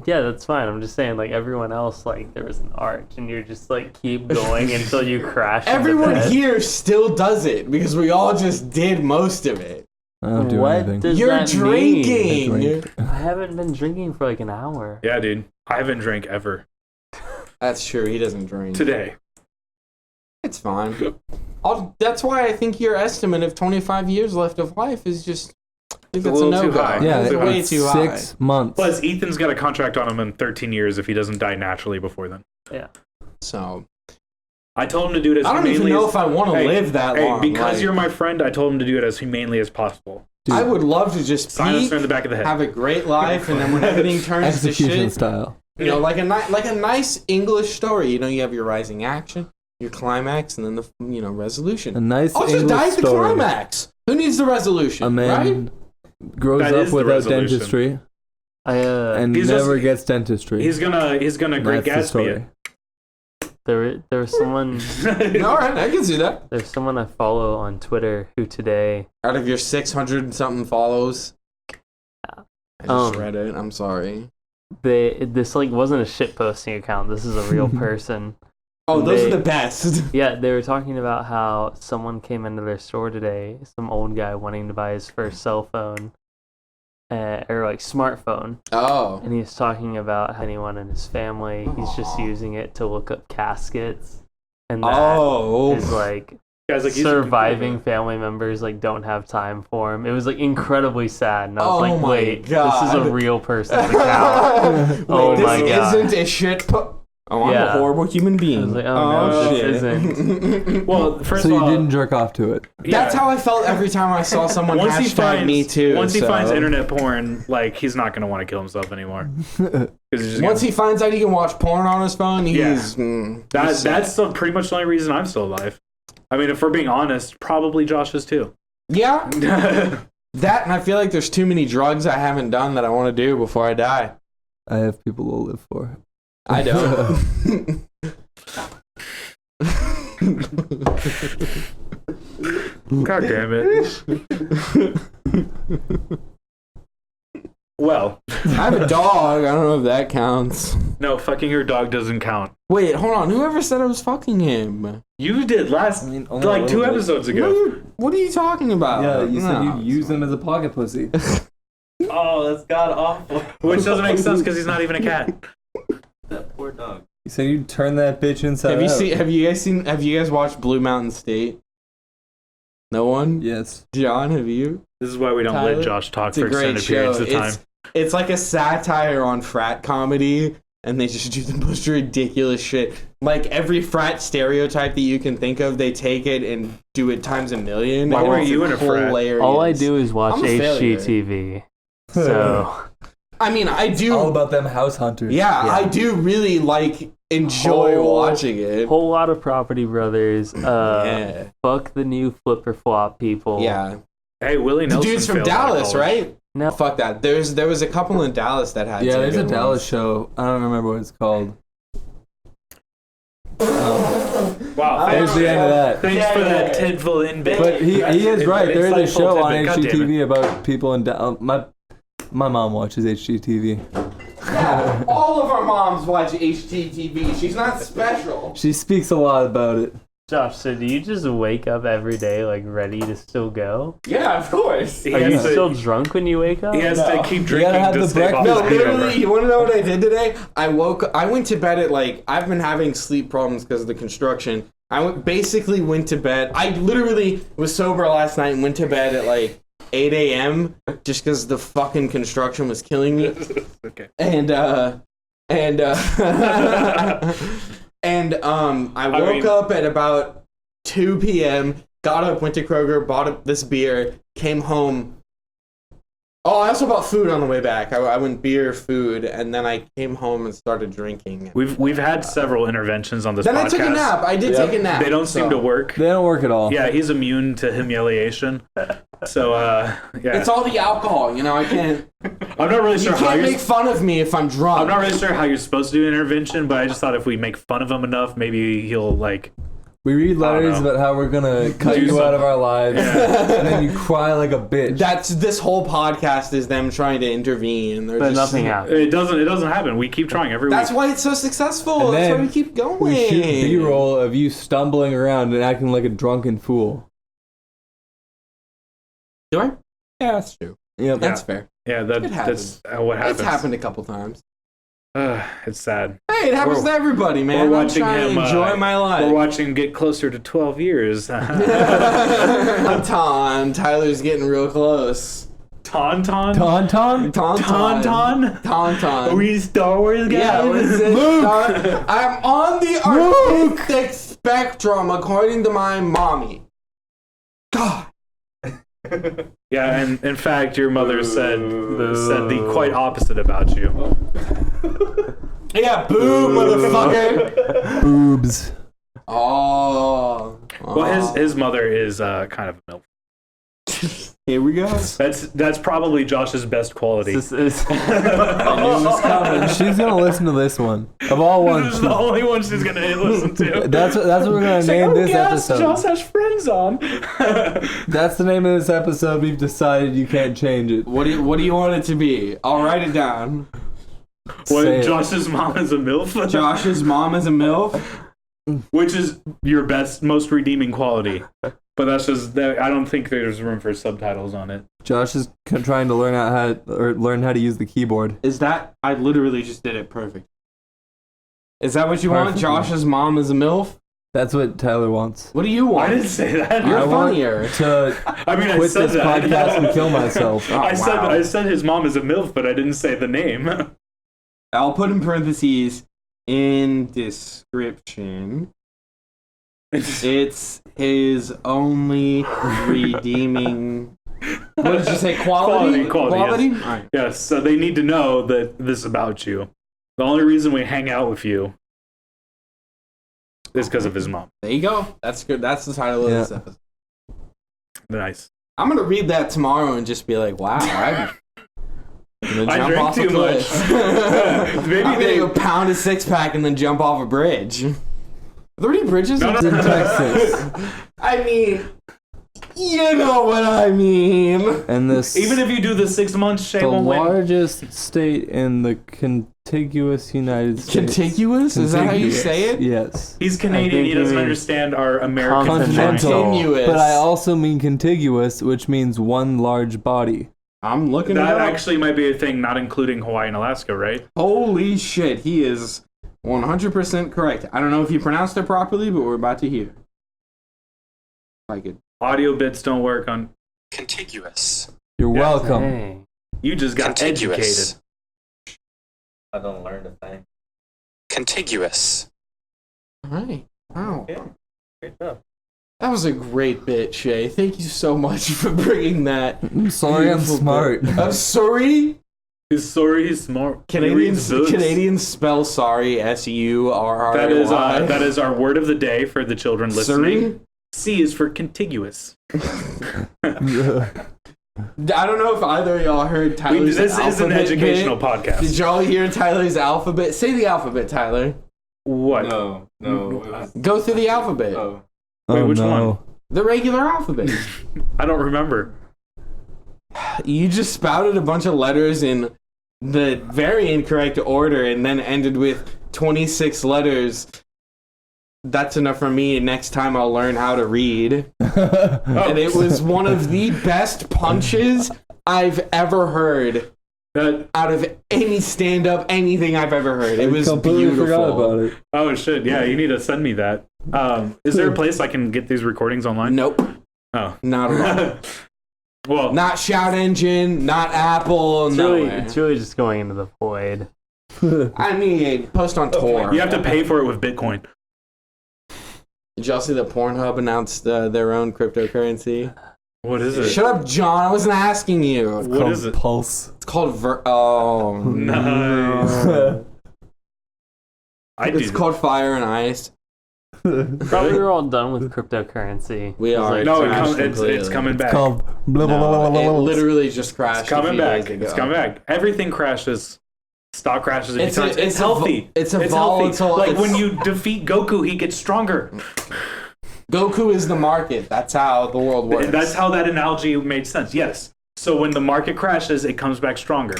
[SPEAKER 1] Yeah, that's fine. I'm just saying, like everyone else, like there was an arch, and you're just like keep going until you crash. into
[SPEAKER 3] Everyone
[SPEAKER 1] bed.
[SPEAKER 3] here still does it because we all just did most of it.
[SPEAKER 5] I don't do
[SPEAKER 1] What
[SPEAKER 5] anything.
[SPEAKER 1] does
[SPEAKER 3] You're
[SPEAKER 1] that mean?
[SPEAKER 3] drinking.
[SPEAKER 5] I drink.
[SPEAKER 1] I haven't been drinking for like an hour.
[SPEAKER 2] Yeah, dude. I haven't drank ever.
[SPEAKER 3] That's true. He doesn't drink.
[SPEAKER 2] Today.
[SPEAKER 3] It's fine. That's why I think your estimate of 25 years left of life is just. I think that's a
[SPEAKER 2] little too
[SPEAKER 3] no-go.
[SPEAKER 2] high.
[SPEAKER 5] Yeah,
[SPEAKER 3] It's way
[SPEAKER 5] it's
[SPEAKER 3] too high.
[SPEAKER 5] 6 months.
[SPEAKER 2] Plus, Ethan's got a contract on him in 13 years if he doesn't die naturally before then.
[SPEAKER 3] So
[SPEAKER 2] I told him to do it as
[SPEAKER 3] I don't
[SPEAKER 2] humanely
[SPEAKER 3] even know
[SPEAKER 2] as...
[SPEAKER 3] if I want to
[SPEAKER 2] Hey,
[SPEAKER 3] live that
[SPEAKER 2] Hey,
[SPEAKER 3] long.
[SPEAKER 2] because
[SPEAKER 3] like,
[SPEAKER 2] you're my friend, I told him to do it as humanely as possible.
[SPEAKER 5] Dude,
[SPEAKER 3] I would love to just
[SPEAKER 2] Silencer in
[SPEAKER 3] peak,
[SPEAKER 2] the back of the head.
[SPEAKER 3] have a great life, and then when everything turns to
[SPEAKER 5] execution
[SPEAKER 3] shit,
[SPEAKER 5] style.
[SPEAKER 3] you know, like a nice English story. You know, you have your rising action, your climax, and then the resolution.
[SPEAKER 5] A nice
[SPEAKER 3] I'll just
[SPEAKER 5] English
[SPEAKER 3] die at the
[SPEAKER 5] story.
[SPEAKER 3] climax. Who needs the resolution?
[SPEAKER 5] A man
[SPEAKER 3] right?
[SPEAKER 5] grows
[SPEAKER 2] That
[SPEAKER 5] up
[SPEAKER 2] is the
[SPEAKER 5] without
[SPEAKER 2] resolution.
[SPEAKER 5] dentistry and
[SPEAKER 2] He's
[SPEAKER 5] never
[SPEAKER 2] just-
[SPEAKER 5] gets dentistry.
[SPEAKER 2] He's gonna Great
[SPEAKER 5] That's the
[SPEAKER 2] Gatsby
[SPEAKER 5] story.
[SPEAKER 2] it.
[SPEAKER 1] There was someone.
[SPEAKER 3] All right, I can see that.
[SPEAKER 1] There's someone I follow on Twitter who today.
[SPEAKER 3] Out of your 600 and something follows, I just
[SPEAKER 1] Um,
[SPEAKER 3] read it. I'm sorry.
[SPEAKER 1] This like wasn't a shit posting account. This is a real person.
[SPEAKER 3] Oh, those
[SPEAKER 1] they-
[SPEAKER 3] are the best.
[SPEAKER 1] Yeah, they were talking about how someone came into their store today, some old guy wanting to buy his first cell phone, or like smartphone,
[SPEAKER 3] Oh.
[SPEAKER 1] and he's talking about how anyone in his family, he's just
[SPEAKER 3] Aw.
[SPEAKER 1] using it to look up caskets, and that is
[SPEAKER 3] Oh.
[SPEAKER 1] like
[SPEAKER 2] Guys, like, he's a
[SPEAKER 1] surviving family members like don't have time for him. It was like incredibly sad, and I was
[SPEAKER 3] Oh
[SPEAKER 1] like,
[SPEAKER 3] my
[SPEAKER 1] wait, this is
[SPEAKER 3] God.
[SPEAKER 1] a real person's account.
[SPEAKER 3] Wait,
[SPEAKER 1] Oh
[SPEAKER 3] this
[SPEAKER 1] my God.
[SPEAKER 3] isn't a shit. Oh, I'm a
[SPEAKER 1] Yeah.
[SPEAKER 3] horrible human being.
[SPEAKER 1] I was like, oh, no, this
[SPEAKER 3] shit.
[SPEAKER 1] isn't.
[SPEAKER 2] Well, first
[SPEAKER 5] So
[SPEAKER 2] of
[SPEAKER 5] you
[SPEAKER 2] all,
[SPEAKER 5] didn't jerk off to it.
[SPEAKER 3] That's how I felt every time I saw someone hashtag me too.
[SPEAKER 2] Once he
[SPEAKER 3] so.
[SPEAKER 2] finds internet porn, like he's not gonna want to kill himself anymore. 'Cause he's just
[SPEAKER 3] Once
[SPEAKER 2] gonna-
[SPEAKER 3] he finds out he can watch porn on his phone, he's
[SPEAKER 2] Yeah.
[SPEAKER 3] he's set.
[SPEAKER 2] that's pretty much the only reason I'm still alive. I mean, if we're being honest, probably Josh is too.
[SPEAKER 3] Yeah, that, and I feel like there's too many drugs I haven't done that I want to do before I die.
[SPEAKER 5] I have people to live for.
[SPEAKER 3] I don't.
[SPEAKER 2] God damn it. Well,
[SPEAKER 3] I have a dog. I don't know if that counts.
[SPEAKER 2] no, fucking your dog doesn't count.
[SPEAKER 3] Wait, hold on. Whoever said I was fucking him?
[SPEAKER 2] You did last,
[SPEAKER 5] mean, only a
[SPEAKER 2] like
[SPEAKER 5] little
[SPEAKER 2] 2
[SPEAKER 5] bit.
[SPEAKER 2] episodes
[SPEAKER 3] What
[SPEAKER 2] ago.
[SPEAKER 3] are what are you talking about?
[SPEAKER 5] Yeah, you said
[SPEAKER 3] No.
[SPEAKER 5] you use them as a pocket pussy.
[SPEAKER 6] Oh, that's god awful.
[SPEAKER 2] Which doesn't make sense because he's not even a cat.
[SPEAKER 6] That poor dog.
[SPEAKER 5] You said you'd turn that bitch inside
[SPEAKER 3] Have you
[SPEAKER 5] out.
[SPEAKER 3] seen? Have you guys watched Blue Mountain State? No one.
[SPEAKER 5] Yes.
[SPEAKER 3] John, have you?
[SPEAKER 2] This is why we don't
[SPEAKER 3] Tyler?
[SPEAKER 2] let Josh talk
[SPEAKER 3] It's a
[SPEAKER 2] for
[SPEAKER 3] great
[SPEAKER 2] extended periods
[SPEAKER 3] show.
[SPEAKER 2] of time.
[SPEAKER 3] It's like a satire on frat comedy, and they just do the most ridiculous shit. Like every frat stereotype that you can think of, they take it and do it times a million.
[SPEAKER 2] Why
[SPEAKER 3] and
[SPEAKER 2] were
[SPEAKER 3] it's
[SPEAKER 2] you in a frat?
[SPEAKER 3] hilarious.
[SPEAKER 1] All I do is watch
[SPEAKER 3] I'm a failure.
[SPEAKER 1] HGTV. So
[SPEAKER 3] I mean, I do.
[SPEAKER 5] All about them house hunters.
[SPEAKER 3] Yeah,
[SPEAKER 1] Yeah.
[SPEAKER 3] I do really enjoy
[SPEAKER 1] Whole-
[SPEAKER 3] watching it.
[SPEAKER 1] whole lot of Property Brothers.
[SPEAKER 3] Yeah.
[SPEAKER 1] Fuck the new flipper flop people.
[SPEAKER 3] Yeah.
[SPEAKER 2] Hey, Willie
[SPEAKER 3] The
[SPEAKER 2] Nelson
[SPEAKER 3] dudes from
[SPEAKER 2] failed out of
[SPEAKER 3] Dallas,
[SPEAKER 2] college.
[SPEAKER 3] right?
[SPEAKER 1] No.
[SPEAKER 3] Fuck that. There was a couple in Dallas that had
[SPEAKER 5] Yeah,
[SPEAKER 3] some
[SPEAKER 5] there's a
[SPEAKER 3] good
[SPEAKER 5] Dallas
[SPEAKER 3] ones.
[SPEAKER 5] show. I don't remember what it's called.
[SPEAKER 2] Wow,
[SPEAKER 5] There's the end of that.
[SPEAKER 2] Thanks for that tidful in bit.
[SPEAKER 5] But he is right. There is a
[SPEAKER 2] Insightful
[SPEAKER 5] show on
[SPEAKER 2] tidbit. God damn it.
[SPEAKER 5] HGTV about people in Dallas. My mom watches HGTV.
[SPEAKER 3] Yeah, all of our moms watch HGTV. She's not special.
[SPEAKER 5] She speaks a lot about it.
[SPEAKER 1] Josh, so do you just wake up every day like ready to still go?
[SPEAKER 3] Yeah, of course.
[SPEAKER 2] He
[SPEAKER 1] Are you
[SPEAKER 2] has to-
[SPEAKER 1] still drunk when you wake up?
[SPEAKER 2] He has to keep
[SPEAKER 5] You
[SPEAKER 2] drinking
[SPEAKER 5] gotta have
[SPEAKER 2] to
[SPEAKER 5] the
[SPEAKER 2] stay off
[SPEAKER 5] breakfast.
[SPEAKER 3] No,
[SPEAKER 2] his hangover.
[SPEAKER 3] literally, you want to know what I did today? I went to bed at I've been having sleep problems because of the construction. Basically went to bed. I literally was sober last night and went to bed at 8 a.m. just because the fucking construction was killing me.
[SPEAKER 2] Okay.
[SPEAKER 3] And I woke up at about 2 p.m., got up, went to Kroger, bought this beer, came home. Oh, I also bought food on the way back. I went beer, food, and then I came home and started drinking.
[SPEAKER 2] We've had several interventions on this
[SPEAKER 3] Then
[SPEAKER 2] podcast.
[SPEAKER 3] I took a nap. I did take a nap.
[SPEAKER 2] They don't seem to work.
[SPEAKER 5] They don't work at all.
[SPEAKER 2] Yeah, he's immune to humiliation. So, yeah.
[SPEAKER 3] It's all the alcohol, I can't.
[SPEAKER 2] I'm not really
[SPEAKER 3] You
[SPEAKER 2] sure how
[SPEAKER 3] can't
[SPEAKER 2] you're...
[SPEAKER 3] make fun of me if I'm drunk.
[SPEAKER 2] I'm not really sure how you're supposed to do intervention, but I just thought if we make fun of him enough, maybe he'll,
[SPEAKER 5] We read letters
[SPEAKER 2] know.
[SPEAKER 5] about how we're gonna cut
[SPEAKER 2] Do
[SPEAKER 5] you out
[SPEAKER 2] something.
[SPEAKER 5] of our lives, and then you cry like a bitch.
[SPEAKER 3] This whole podcast is them trying to intervene, and they're
[SPEAKER 1] But
[SPEAKER 3] just
[SPEAKER 1] nothing happened.
[SPEAKER 2] It doesn't happen. We keep trying every
[SPEAKER 3] That's
[SPEAKER 2] week.
[SPEAKER 3] why it's so successful.
[SPEAKER 5] And
[SPEAKER 3] That's why
[SPEAKER 5] then
[SPEAKER 3] we keep going.
[SPEAKER 5] We shoot B-roll of you stumbling around and acting like a drunken fool.
[SPEAKER 3] Do I? Yeah, that's true.
[SPEAKER 5] Yep.
[SPEAKER 3] That's fair.
[SPEAKER 2] Yeah,
[SPEAKER 3] It
[SPEAKER 2] that's
[SPEAKER 3] happens.
[SPEAKER 2] what happens.
[SPEAKER 3] It's happened a couple times.
[SPEAKER 2] It's sad.
[SPEAKER 3] Hey, it happens to everybody, man.
[SPEAKER 2] we're
[SPEAKER 3] I'm
[SPEAKER 2] watching
[SPEAKER 3] trying
[SPEAKER 2] him,
[SPEAKER 3] to enjoy my life.
[SPEAKER 2] We're watching him get closer to 12 years.
[SPEAKER 3] Tauntaun. Tyler's getting real close.
[SPEAKER 2] Tauntaun?
[SPEAKER 5] Tauntaun?
[SPEAKER 2] Tauntaun?
[SPEAKER 3] Tauntaun.
[SPEAKER 2] Are we Star Wars guys?
[SPEAKER 3] Yeah, I'm on the artistic spectrum according to my mommy. God.
[SPEAKER 2] Yeah, and in fact, your mother said the quite opposite about you.
[SPEAKER 3] Yeah, boo, motherfucker.
[SPEAKER 5] Boobs.
[SPEAKER 3] Oh.
[SPEAKER 2] Well, his mother is kind of a milf.
[SPEAKER 3] Here we go.
[SPEAKER 2] That's probably Josh's best quality.
[SPEAKER 1] This is
[SPEAKER 5] She's gonna listen to this one. Of all
[SPEAKER 2] This
[SPEAKER 5] ones,
[SPEAKER 2] is the only one she's gonna listen to.
[SPEAKER 5] that's what we're gonna name this episode.
[SPEAKER 2] Josh has friends on.
[SPEAKER 5] That's the name of this episode. We've decided you can't change it.
[SPEAKER 3] What do you want it to be? I'll write it down.
[SPEAKER 5] Say
[SPEAKER 2] What?
[SPEAKER 5] it.
[SPEAKER 2] Josh's mom is a milf.
[SPEAKER 3] Josh's mom is a MILF.
[SPEAKER 2] Which is your best, most redeeming quality. But that's just I don't think there's room for subtitles on it.
[SPEAKER 5] Josh is trying to learn how to use the keyboard.
[SPEAKER 3] Is that? I literally just did it perfect. Is that what you want?
[SPEAKER 5] Perfect.
[SPEAKER 3] Josh's mom is a MILF?
[SPEAKER 5] That's what Tyler wants.
[SPEAKER 3] What do you want?
[SPEAKER 2] I didn't say that.
[SPEAKER 3] You're
[SPEAKER 5] I want
[SPEAKER 3] funnier.
[SPEAKER 5] to
[SPEAKER 2] I mean, I
[SPEAKER 5] quit
[SPEAKER 2] said
[SPEAKER 5] this
[SPEAKER 2] that.
[SPEAKER 5] podcast and kill myself.
[SPEAKER 3] Oh,
[SPEAKER 2] I
[SPEAKER 3] wow.
[SPEAKER 2] said his mom is a milf, but I didn't say the name.
[SPEAKER 3] I'll put in parentheses in description. It's his only redeeming. What did you say? Quality?
[SPEAKER 2] Quality, yes.
[SPEAKER 3] All right.
[SPEAKER 2] Yes, so they need to know that this is about you. The only reason we hang out with you is because of his mom.
[SPEAKER 3] There you go. That's good. That's the title of this
[SPEAKER 5] Yeah.
[SPEAKER 3] episode.
[SPEAKER 2] Nice.
[SPEAKER 3] I'm gonna read that tomorrow and just be like, "Wow, I'm gonna
[SPEAKER 2] I
[SPEAKER 3] jump
[SPEAKER 2] drink
[SPEAKER 3] off a
[SPEAKER 2] too
[SPEAKER 3] cliff.
[SPEAKER 2] much. Maybe
[SPEAKER 3] I'm
[SPEAKER 2] they-
[SPEAKER 3] gonna go pound a 6-pack and then jump off a bridge. Are there any bridges
[SPEAKER 2] No,
[SPEAKER 3] in
[SPEAKER 2] no,
[SPEAKER 5] in Texas.
[SPEAKER 3] I mean, you know what I mean.
[SPEAKER 5] And this
[SPEAKER 2] Even if you do the 6 months, Shay
[SPEAKER 5] the
[SPEAKER 2] won't win.
[SPEAKER 5] largest state in the contiguous United States.
[SPEAKER 3] Contiguous? Is that how you say it?
[SPEAKER 5] Yes.
[SPEAKER 2] He's Canadian.
[SPEAKER 1] think
[SPEAKER 2] He
[SPEAKER 1] you
[SPEAKER 2] doesn't
[SPEAKER 1] mean
[SPEAKER 2] understand our American
[SPEAKER 1] continental.
[SPEAKER 2] triangle.
[SPEAKER 3] Continuous.
[SPEAKER 5] But I also mean contiguous, which means one large body.
[SPEAKER 3] I'm looking
[SPEAKER 2] That
[SPEAKER 3] it up.
[SPEAKER 2] actually might be a thing, not including Hawaii and Alaska, right?
[SPEAKER 3] Holy shit, he is 100% correct. I don't know if you pronounced it properly, but we're about to hear. Like it.
[SPEAKER 2] Audio bits don't work on.
[SPEAKER 7] Contiguous.
[SPEAKER 5] You're
[SPEAKER 2] Yeah.
[SPEAKER 5] welcome.
[SPEAKER 1] Dang.
[SPEAKER 2] You just got
[SPEAKER 7] Contiguous.
[SPEAKER 2] educated.
[SPEAKER 6] I don't learn a thing.
[SPEAKER 7] Contiguous.
[SPEAKER 3] All right. Wow.
[SPEAKER 6] Yeah. Great job.
[SPEAKER 3] That was a great bit, Shay. Thank you so much for bringing that.
[SPEAKER 5] I'm sorry, I'm
[SPEAKER 3] beautiful
[SPEAKER 5] smart.
[SPEAKER 3] bit. I'm sorry.
[SPEAKER 2] He's sorry. He's smart. He reads books.
[SPEAKER 3] Canadians spell sorry SURRY.
[SPEAKER 2] That is our word of the day for the children listening.
[SPEAKER 3] Surrey?
[SPEAKER 2] C is for contiguous.
[SPEAKER 3] I don't know if either of y'all heard Tyler's
[SPEAKER 2] This is an
[SPEAKER 3] alphabet
[SPEAKER 2] educational
[SPEAKER 3] bit.
[SPEAKER 2] podcast.
[SPEAKER 3] Did y'all hear Tyler's alphabet? Say the alphabet, Tyler.
[SPEAKER 2] What?
[SPEAKER 6] No. It was,
[SPEAKER 3] Go through the alphabet.
[SPEAKER 6] oh.
[SPEAKER 2] Wait,
[SPEAKER 5] Oh,
[SPEAKER 2] which
[SPEAKER 5] no.
[SPEAKER 2] one?
[SPEAKER 3] The regular alphabet.
[SPEAKER 2] I don't remember.
[SPEAKER 3] You just spouted a bunch of letters in the very incorrect order and then ended with 26 letters that's enough for me. Next time I'll learn how to read.
[SPEAKER 2] Oh.
[SPEAKER 3] And it was one of the best punches I've ever heard out of any stand-up, anything I've ever heard. It was
[SPEAKER 5] completely
[SPEAKER 3] beautiful.
[SPEAKER 5] forgot about it.
[SPEAKER 2] Oh shit! Yeah, you need to send me that. Is there a place I can get these recordings online?
[SPEAKER 3] Nope.
[SPEAKER 2] Oh,
[SPEAKER 3] Not at all.
[SPEAKER 2] well,
[SPEAKER 3] Not Shout Engine, not Apple, nowhere.
[SPEAKER 1] It's really just going into the void.
[SPEAKER 3] I mean, post on Tor.
[SPEAKER 2] you have to pay for it with Bitcoin.
[SPEAKER 3] Did y'all see that Pornhub announced their own cryptocurrency?
[SPEAKER 2] What is it?
[SPEAKER 3] Shut up, John. I wasn't asking you.
[SPEAKER 2] What is it?
[SPEAKER 5] Pulse.
[SPEAKER 3] It's called Oh.
[SPEAKER 2] Nice.
[SPEAKER 3] It's called Fire and Ice.
[SPEAKER 1] Probably we're all done with cryptocurrency.
[SPEAKER 3] We are.
[SPEAKER 2] No,
[SPEAKER 3] Crashed
[SPEAKER 2] it's
[SPEAKER 3] completely.
[SPEAKER 2] coming back.
[SPEAKER 5] Called blah, blah, blah, blah,
[SPEAKER 3] No,
[SPEAKER 5] blah,
[SPEAKER 3] it
[SPEAKER 5] blah.
[SPEAKER 3] literally just crashed.
[SPEAKER 2] It's coming
[SPEAKER 3] a few
[SPEAKER 2] back.
[SPEAKER 3] days ago.
[SPEAKER 2] It's coming back. Everything crashes. Stock crashes. It's
[SPEAKER 3] a
[SPEAKER 2] healthy.
[SPEAKER 3] it's a
[SPEAKER 2] healthy.
[SPEAKER 3] volatile.
[SPEAKER 2] Like
[SPEAKER 3] it's-
[SPEAKER 2] when you defeat Goku, he gets stronger.
[SPEAKER 3] Goku is the market. That's how the world works.
[SPEAKER 2] That's how that analogy made sense. Yes. So when the market crashes, it comes back stronger.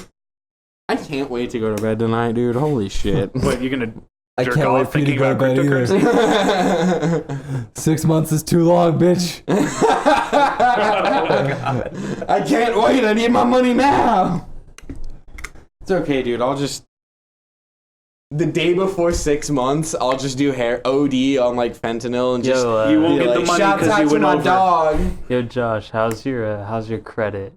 [SPEAKER 3] I can't wait to go to bed tonight, dude. Holy shit.
[SPEAKER 2] What, you're gonna
[SPEAKER 5] I
[SPEAKER 2] jerk
[SPEAKER 5] can't wait
[SPEAKER 2] off
[SPEAKER 5] for you to
[SPEAKER 2] thinking
[SPEAKER 5] go to
[SPEAKER 2] about
[SPEAKER 5] bed either.
[SPEAKER 2] cryptocurrency?
[SPEAKER 5] 6 months is too long, bitch.
[SPEAKER 3] I can't wait. I need my money now. It's okay, dude. I'll just. The day before 6 months, I'll just do OD on like fentanyl and just.
[SPEAKER 1] Yo,
[SPEAKER 2] You won't
[SPEAKER 3] be
[SPEAKER 2] get the
[SPEAKER 3] like,
[SPEAKER 2] money
[SPEAKER 3] shouts
[SPEAKER 2] because
[SPEAKER 3] out
[SPEAKER 2] you
[SPEAKER 3] to
[SPEAKER 2] went
[SPEAKER 3] my
[SPEAKER 2] over.
[SPEAKER 3] dog.
[SPEAKER 1] yo, Josh, how's your credit?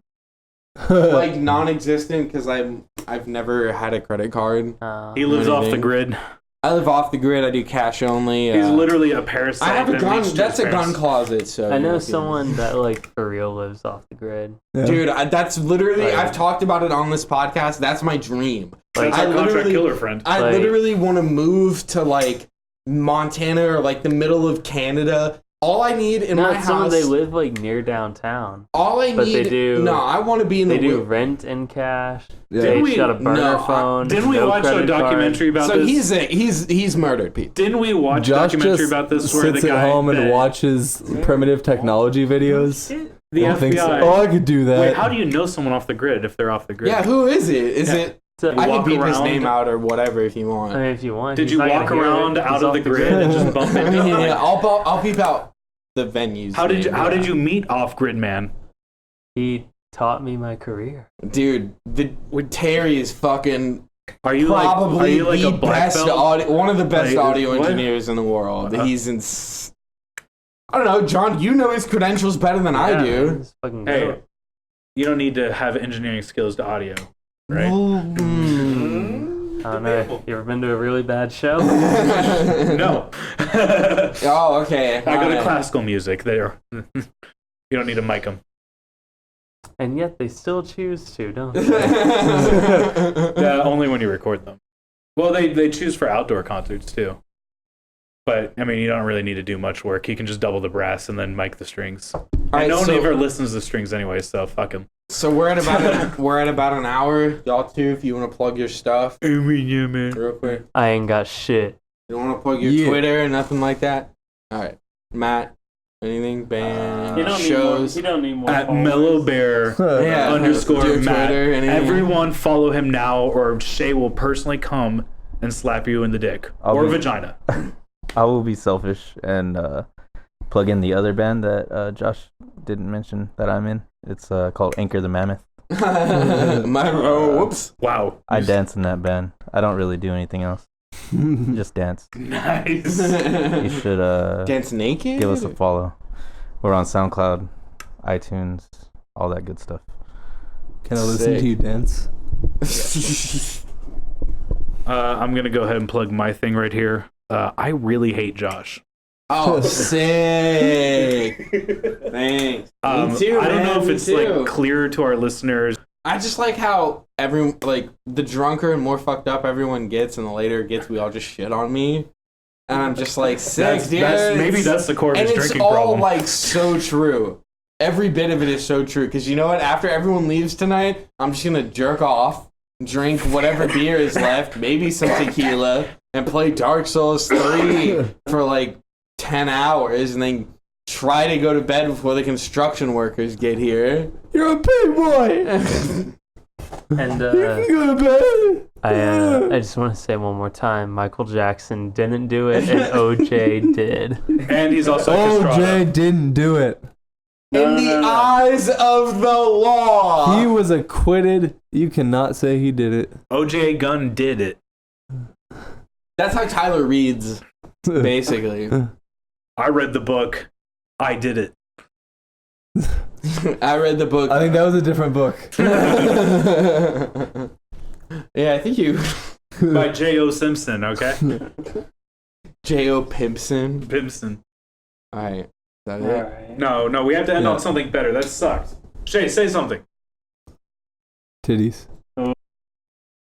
[SPEAKER 3] Like non-existent because I've never had a credit card.
[SPEAKER 2] He lives off the
[SPEAKER 3] Anything.
[SPEAKER 2] grid.
[SPEAKER 3] I live off the grid. I do cash only.
[SPEAKER 2] He's literally a parasite.
[SPEAKER 3] I have a
[SPEAKER 2] that
[SPEAKER 3] gun.
[SPEAKER 2] leached to
[SPEAKER 3] That's
[SPEAKER 2] his
[SPEAKER 3] a gun
[SPEAKER 2] parents.
[SPEAKER 3] closet. So
[SPEAKER 1] I know
[SPEAKER 3] if you-
[SPEAKER 1] someone that like for real lives off the grid.
[SPEAKER 5] Yeah.
[SPEAKER 3] Dude, that's literally.
[SPEAKER 1] Like-
[SPEAKER 3] I've talked about it on this podcast. That's my dream.
[SPEAKER 2] That's
[SPEAKER 3] I
[SPEAKER 2] our contract
[SPEAKER 3] literally-
[SPEAKER 2] killer friend.
[SPEAKER 3] I
[SPEAKER 1] Like-
[SPEAKER 3] literally want to move to like Montana or like the middle of Canada. All I need in my
[SPEAKER 1] Not someone
[SPEAKER 3] house.
[SPEAKER 1] they live like near downtown.
[SPEAKER 3] all I
[SPEAKER 1] but
[SPEAKER 3] need.
[SPEAKER 1] they do-
[SPEAKER 3] No, I want to be in
[SPEAKER 1] They
[SPEAKER 3] the.
[SPEAKER 1] do rent and cash.
[SPEAKER 5] Yeah.
[SPEAKER 1] They
[SPEAKER 2] Didn't we-
[SPEAKER 1] got a burner
[SPEAKER 3] No,
[SPEAKER 1] phone.
[SPEAKER 2] Didn't we
[SPEAKER 1] no
[SPEAKER 2] watch a
[SPEAKER 1] credit card.
[SPEAKER 2] documentary about
[SPEAKER 3] So
[SPEAKER 2] this?
[SPEAKER 3] he's murdered people.
[SPEAKER 2] Didn't we watch a
[SPEAKER 5] Josh
[SPEAKER 2] documentary
[SPEAKER 5] just
[SPEAKER 2] about this where the
[SPEAKER 5] sits
[SPEAKER 2] guy
[SPEAKER 5] at home and
[SPEAKER 2] that-
[SPEAKER 5] watches primitive technology videos.
[SPEAKER 2] the
[SPEAKER 5] and thinks,
[SPEAKER 2] FBI?
[SPEAKER 5] oh, I could do that.
[SPEAKER 2] Wait, how do you know someone off the grid if they're off the grid?
[SPEAKER 3] Yeah, who is it? Is
[SPEAKER 2] Yeah.
[SPEAKER 3] it?
[SPEAKER 1] So,
[SPEAKER 3] I can
[SPEAKER 2] walk
[SPEAKER 3] beep his
[SPEAKER 2] around-
[SPEAKER 3] name out or whatever if you want.
[SPEAKER 1] I mean, if you want.
[SPEAKER 2] Did
[SPEAKER 1] he's
[SPEAKER 2] you
[SPEAKER 1] not gonna
[SPEAKER 2] walk
[SPEAKER 1] hear
[SPEAKER 2] around
[SPEAKER 1] it.
[SPEAKER 2] out
[SPEAKER 1] He's
[SPEAKER 2] of
[SPEAKER 1] off
[SPEAKER 2] the grid and just bump
[SPEAKER 3] I
[SPEAKER 2] into
[SPEAKER 3] mean,
[SPEAKER 2] him?
[SPEAKER 3] yeah,
[SPEAKER 2] Like,
[SPEAKER 3] I'll peep out the venues.
[SPEAKER 2] how did
[SPEAKER 3] name.
[SPEAKER 2] you meet off grid man?
[SPEAKER 1] He taught me my career.
[SPEAKER 3] Dude, Terry is fucking
[SPEAKER 2] Are you
[SPEAKER 3] probably
[SPEAKER 2] like
[SPEAKER 3] the
[SPEAKER 2] a black
[SPEAKER 3] best
[SPEAKER 2] belt?
[SPEAKER 3] one of the best
[SPEAKER 2] Like,
[SPEAKER 3] audio
[SPEAKER 2] what?
[SPEAKER 3] engineers in the world.
[SPEAKER 2] Uh-huh.
[SPEAKER 3] He's in. I don't know, John. You know his credentials better than I
[SPEAKER 1] Yeah,
[SPEAKER 3] do.
[SPEAKER 1] he's fucking
[SPEAKER 2] Hey,
[SPEAKER 1] dope.
[SPEAKER 2] you don't need to have engineering skills to audio, right?
[SPEAKER 3] Mm.
[SPEAKER 1] I don't know. You ever been to a really bad show?
[SPEAKER 2] No.
[SPEAKER 3] Oh, okay.
[SPEAKER 2] I go to
[SPEAKER 3] Alright.
[SPEAKER 2] classical music. There, you don't need to mic them.
[SPEAKER 1] And yet they still choose to, don't they?
[SPEAKER 2] Yeah, only when you record them. Well, they choose for outdoor concerts too. But I mean, you don't really need to do much work. You can just double the brass and then mic the strings.
[SPEAKER 3] Alright,
[SPEAKER 2] And no one
[SPEAKER 3] so-
[SPEAKER 2] ever listens to strings anyway, so fuck them.
[SPEAKER 3] So we're at about an hour. Y'all too, if you want to plug your stuff
[SPEAKER 2] Yeah, man.
[SPEAKER 3] real quick.
[SPEAKER 1] I ain't got shit.
[SPEAKER 3] You don't want to plug your
[SPEAKER 5] Yeah.
[SPEAKER 3] Twitter or nothing like that. All right, Matt. Anything? Band shows.
[SPEAKER 1] don't need more.
[SPEAKER 2] At Mellow Bear
[SPEAKER 3] Yeah,
[SPEAKER 2] underscore
[SPEAKER 3] do your
[SPEAKER 2] Matt.
[SPEAKER 3] Twitter, anything.
[SPEAKER 2] Everyone follow him now, or Shay will personally come and slap you in the dick or vagina.
[SPEAKER 4] I will be selfish and plug in the other band that Josh didn't mention that I'm in. It's called Anchor the Mammoth.
[SPEAKER 3] Whoops.
[SPEAKER 2] Wow,
[SPEAKER 4] I dance in that band. I don't really do anything else. Just dance.
[SPEAKER 2] nice.
[SPEAKER 4] You should
[SPEAKER 3] Dance naked.
[SPEAKER 4] give us a follow. We're on SoundCloud, iTunes, all that good stuff.
[SPEAKER 5] Can I listen
[SPEAKER 3] Sick.
[SPEAKER 5] to you dance?
[SPEAKER 2] I'm gonna go ahead and plug my thing right here. I really hate Josh.
[SPEAKER 3] Oh, sick. Thanks. Me too,
[SPEAKER 2] I don't know
[SPEAKER 3] man,
[SPEAKER 2] if
[SPEAKER 3] me
[SPEAKER 2] it's
[SPEAKER 3] too.
[SPEAKER 2] like clear to our listeners.
[SPEAKER 3] I just like how everyone, like, the drunker and more fucked up everyone gets and the later it gets, we all just shit on me. And I'm just like, sick, dude.
[SPEAKER 2] Maybe that's the core of
[SPEAKER 3] And
[SPEAKER 2] his
[SPEAKER 3] it's
[SPEAKER 2] drinking
[SPEAKER 3] all,
[SPEAKER 2] problem.
[SPEAKER 3] like, so true. Every bit of it is so true. Because you know what? After everyone leaves tonight, I'm just going to jerk off, drink whatever beer is left, maybe some tequila, and play Dark Souls 3 for, like, 10 hours, and then try to go to bed before the construction workers get here.
[SPEAKER 5] You're a big boy.
[SPEAKER 1] And
[SPEAKER 5] Go to bed.
[SPEAKER 1] I just want to say one more time, Michael Jackson didn't do it, and OJ did.
[SPEAKER 2] And he's also a castrato.
[SPEAKER 5] OJ didn't do it.
[SPEAKER 3] In the eyes of the law.
[SPEAKER 5] He was acquitted. You cannot say he did it.
[SPEAKER 2] OJ Gunn did it.
[SPEAKER 3] That's how Tyler reads, basically.
[SPEAKER 2] I read the book. I did it.
[SPEAKER 3] I read the book.
[SPEAKER 5] I think that was a different book.
[SPEAKER 3] Yeah, I think you.
[SPEAKER 2] By J.O. Simpson, okay?
[SPEAKER 3] J.O. Pimpson.
[SPEAKER 2] Pimpson.
[SPEAKER 3] All right. Is that it?
[SPEAKER 2] No, we have to end
[SPEAKER 5] Yeah.
[SPEAKER 2] on something better. That sucked. Shay, say something.
[SPEAKER 5] Titties.